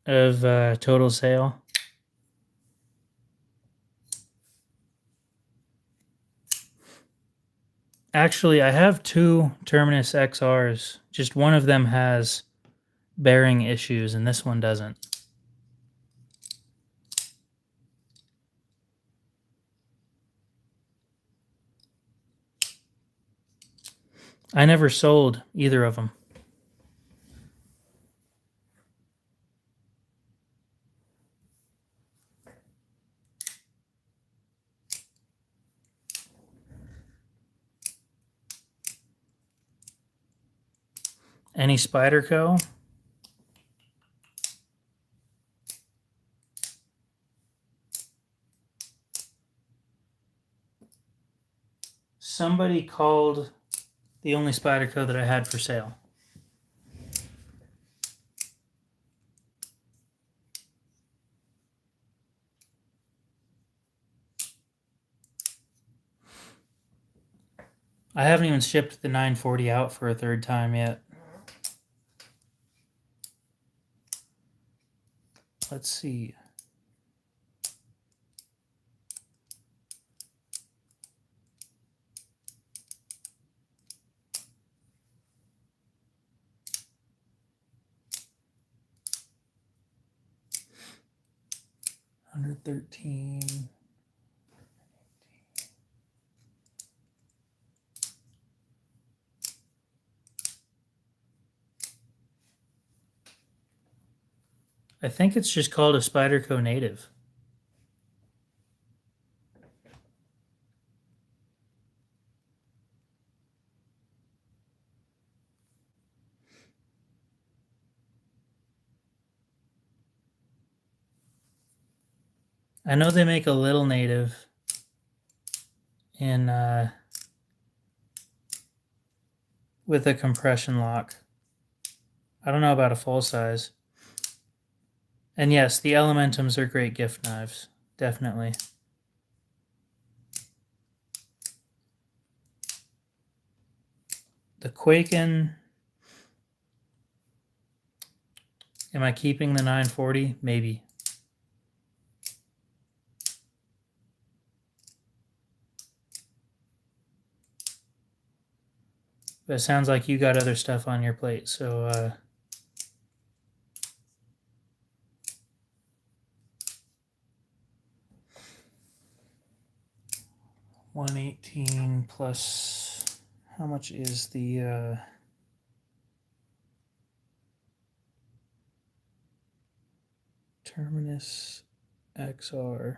of total sale. Actually, I have 2 Terminus XRs. Just one of them has bearing issues, and this one doesn't. I never sold either of them. Any Spyderco? Somebody called the only Spyderco that I had for sale. I haven't even shipped the 940 out for a 3rd time yet. Let's see. $113. I think it's just called a Spyderco Native. I know they make a little native in with a compression lock. I don't know about a full size. And yes, the Elementums are great gift knives, definitely. The Quaken, am I keeping the 940? Maybe. But it sounds like you got other stuff on your plate, so 118 plus, how much is the Terminus XR?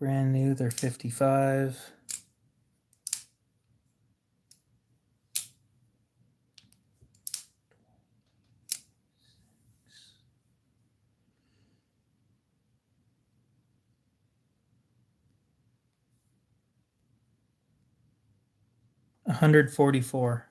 Brand new, they're 55. $144.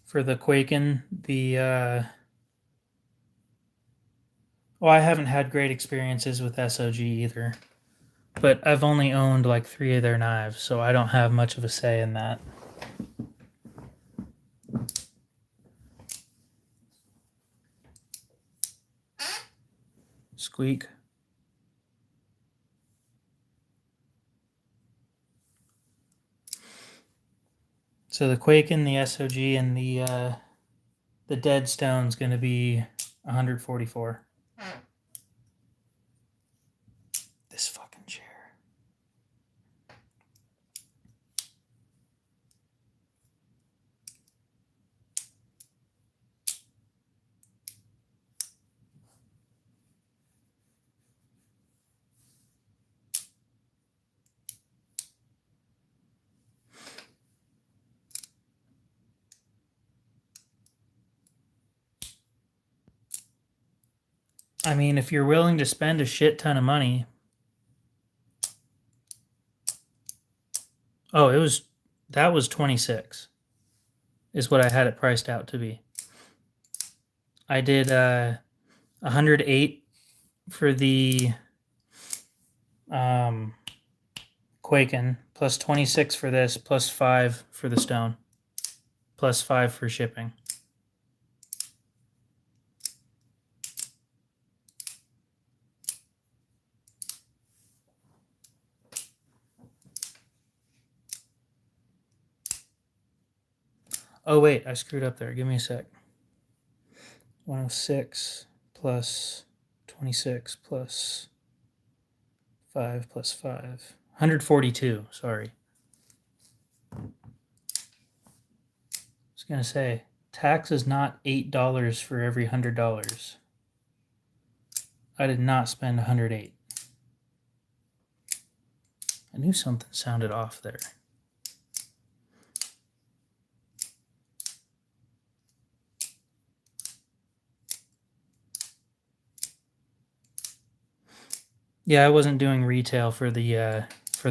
For the Quaken, the well, I haven't had great experiences with SOG either, but I've only owned like 3 of their knives, so I don't have much of a say in that. Squeak. So the Quaken, the SOG, and the Dead Stone's going to be 144. This fucking chair. I mean, if you're willing to spend a shit ton of money. Oh, that was 26 is what I had it priced out to be. I did 108 for the Quaken, plus 26 for this, plus 5 for the Stone, plus 5 for shipping. Oh wait, I screwed up there. Give me a sec. 106 plus 26 plus 5 plus 5. 142, sorry. I was going to say, tax is not $8 for every $100. I did not spend 108. I knew something sounded off there. Yeah, I wasn't doing retail for the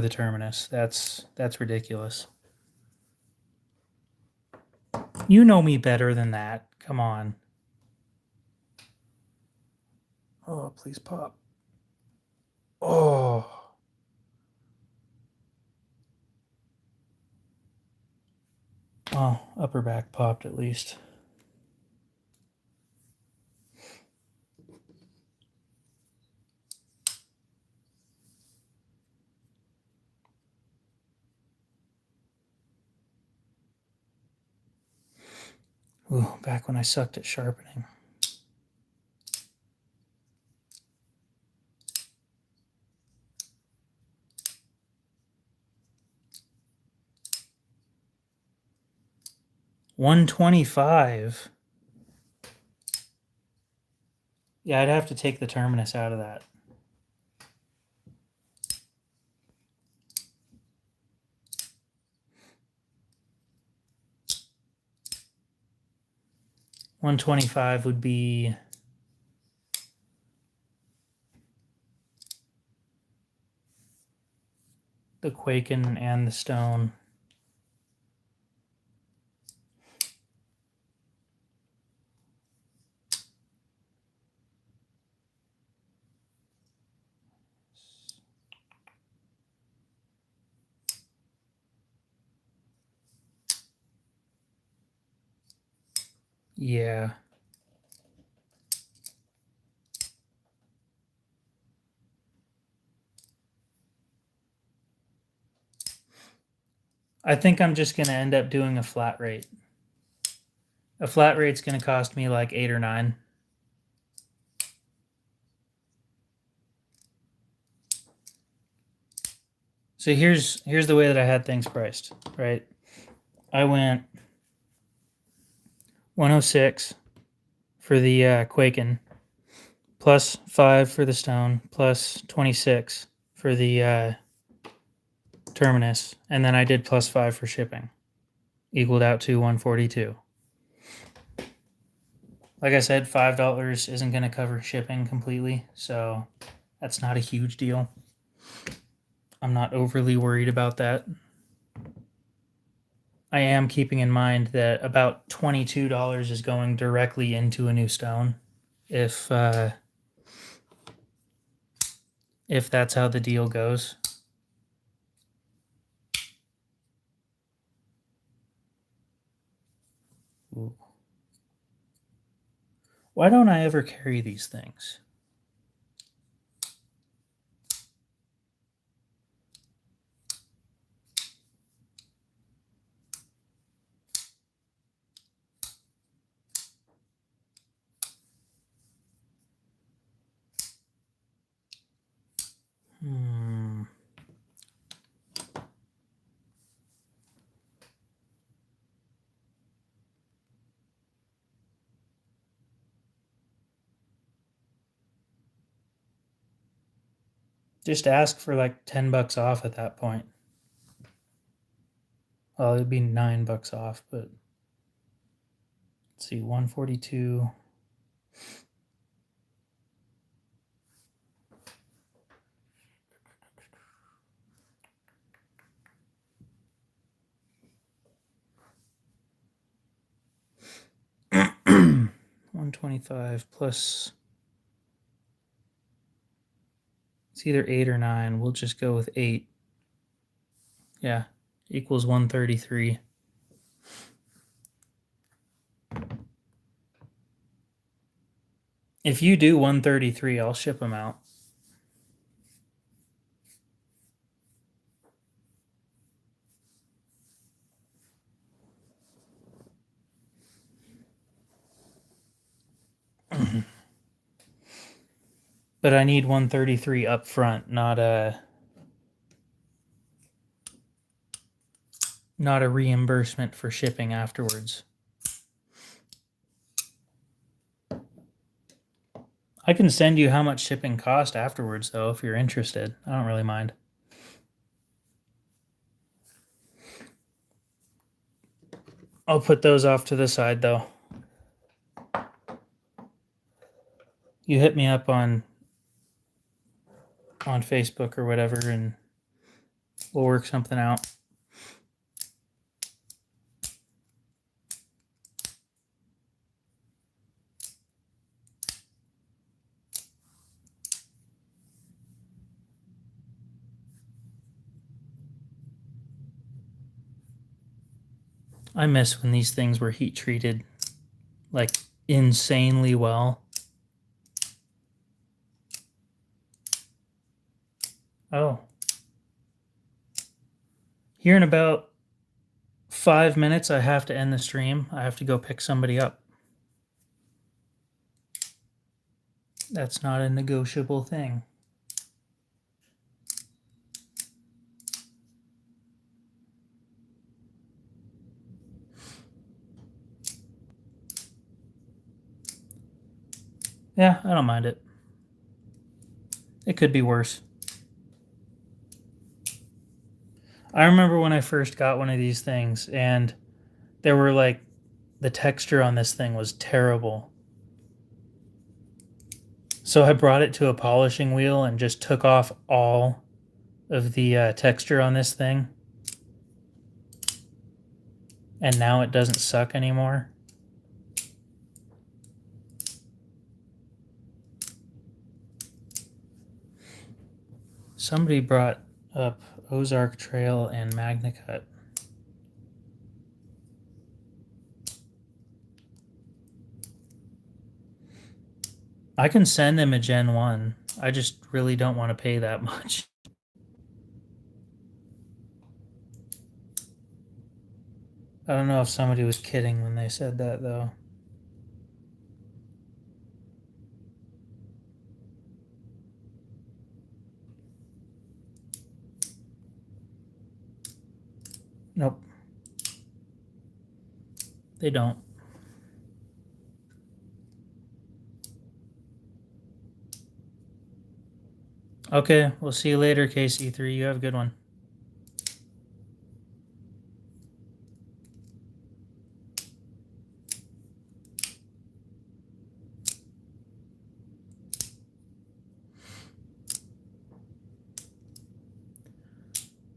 Terminus. That's ridiculous. You know me better than that. Come on. Oh, please pop. Oh. Oh, upper back popped at least. Ooh, back when I sucked at sharpening. $125. Yeah, I'd have to take the terminus out of that. $125 would be the Quaken and the stone. Yeah. I think I'm just going to end up doing a flat rate. A flat rate's going to cost me like 8 or 9. So here's the way that I had things priced, right? I went 106 for the Quaken, plus 5 for the stone, plus 26 for the terminus, and then I did plus 5 for shipping. Equaled out to 142. Like I said, $5 isn't going to cover shipping completely, so that's not a huge deal. I'm not overly worried about that. I am keeping in mind that about $22 is going directly into a new stone, if that's how the deal goes. Ooh. Why don't I ever carry these things? Just ask for like $10 off at that point. Well, it'd be $9 off, but let's see, 142. $125 plus, it's either 8 or 9. We'll just go with 8. Yeah, equals 133. If you do 133, I'll ship them out. But I need 133 up front, not a reimbursement for shipping afterwards. I can send you how much shipping cost afterwards, though, if you're interested. I don't really mind. I'll put those off to the side, though. You hit me up on Facebook or whatever, and we'll work something out. I miss when these things were heat treated like insanely well. Oh. Here in about 5 minutes, I have to end the stream. I have to go pick somebody up. That's not a negotiable thing. Yeah, I don't mind it. It could be worse. I remember when I first got one of these things and there were like the texture on this thing was terrible. So I brought it to a polishing wheel and just took off all of the texture on this thing. And now it doesn't suck anymore. Somebody brought up Ozark Trail and MagnaCut. I can send them a Gen 1. I just really don't want to pay that much. I don't know if somebody was kidding when they said that, though. Nope. They don't. Okay, we'll see you later, KC3. You have a good one.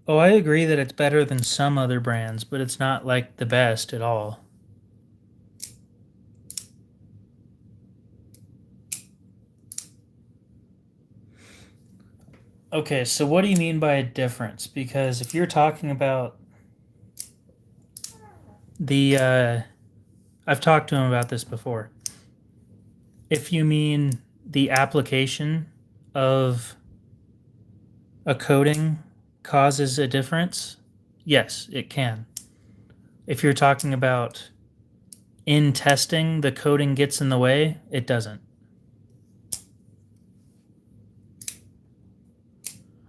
Oh, I agree that it's better than some other brands, but it's not like the best at all. Okay, so what do you mean by a difference? Because if you're talking about I've talked to him about this before. If you mean the application of a coating causes a difference, yes, it can. If you're talking about in testing, the coating gets in the way, it doesn't.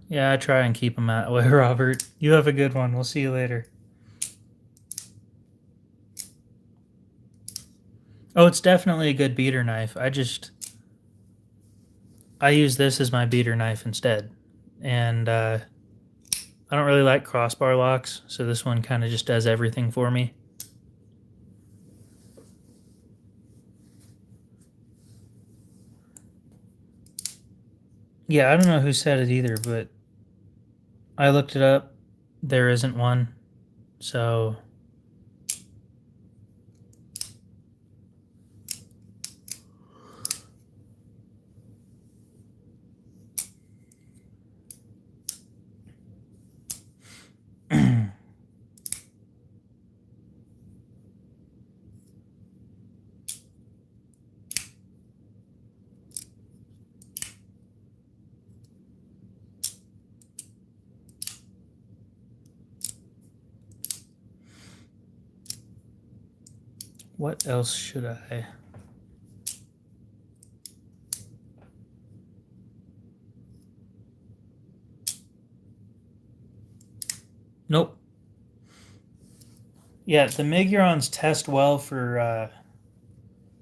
Yeah, I try and keep them that way, Robert. You have a good one. We'll see you later. Oh, it's definitely a good beater knife. I use this as my beater knife instead. And I don't really like crossbar locks, so this one kind of just does everything for me. Yeah, I don't know who said it either, but I looked it up. There isn't one. So what else should I? Nope. Yeah, the Migurons test well for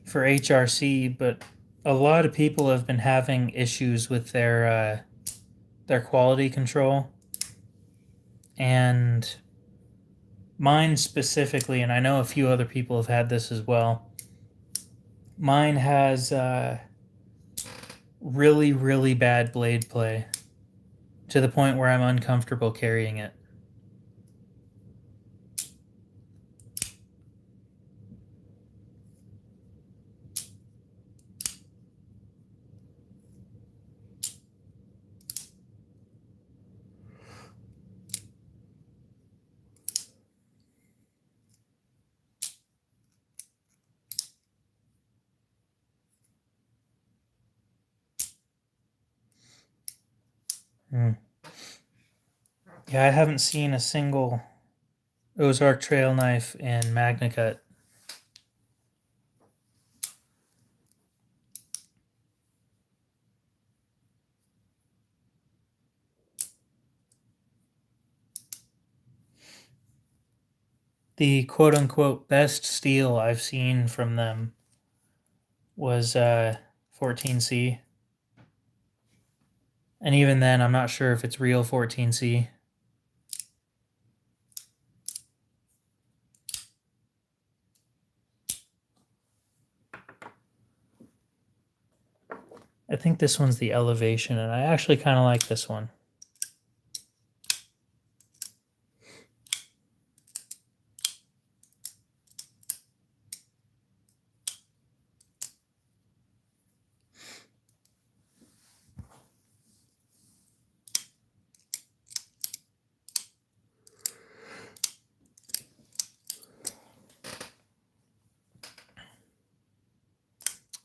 HRC, but a lot of people have been having issues with their quality control, and mine specifically, and I know a few other people have had this as well. Mine has really, really bad blade play to the point where I'm uncomfortable carrying it. Mm. Yeah, I haven't seen a single Ozark trail knife in MagnaCut. The quote unquote best steel I've seen from them was 14C. And even then, I'm not sure if it's real 14C. I think this one's the elevation, and I actually kind of like this one.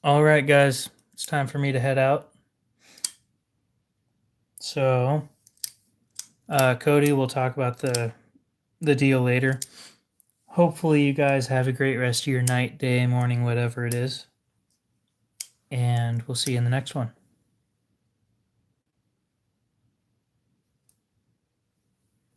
All right, guys, it's time for me to head out. So, Cody, we'll talk about the deal later. Hopefully you guys have a great rest of your night, day, morning, whatever it is. And we'll see you in the next one.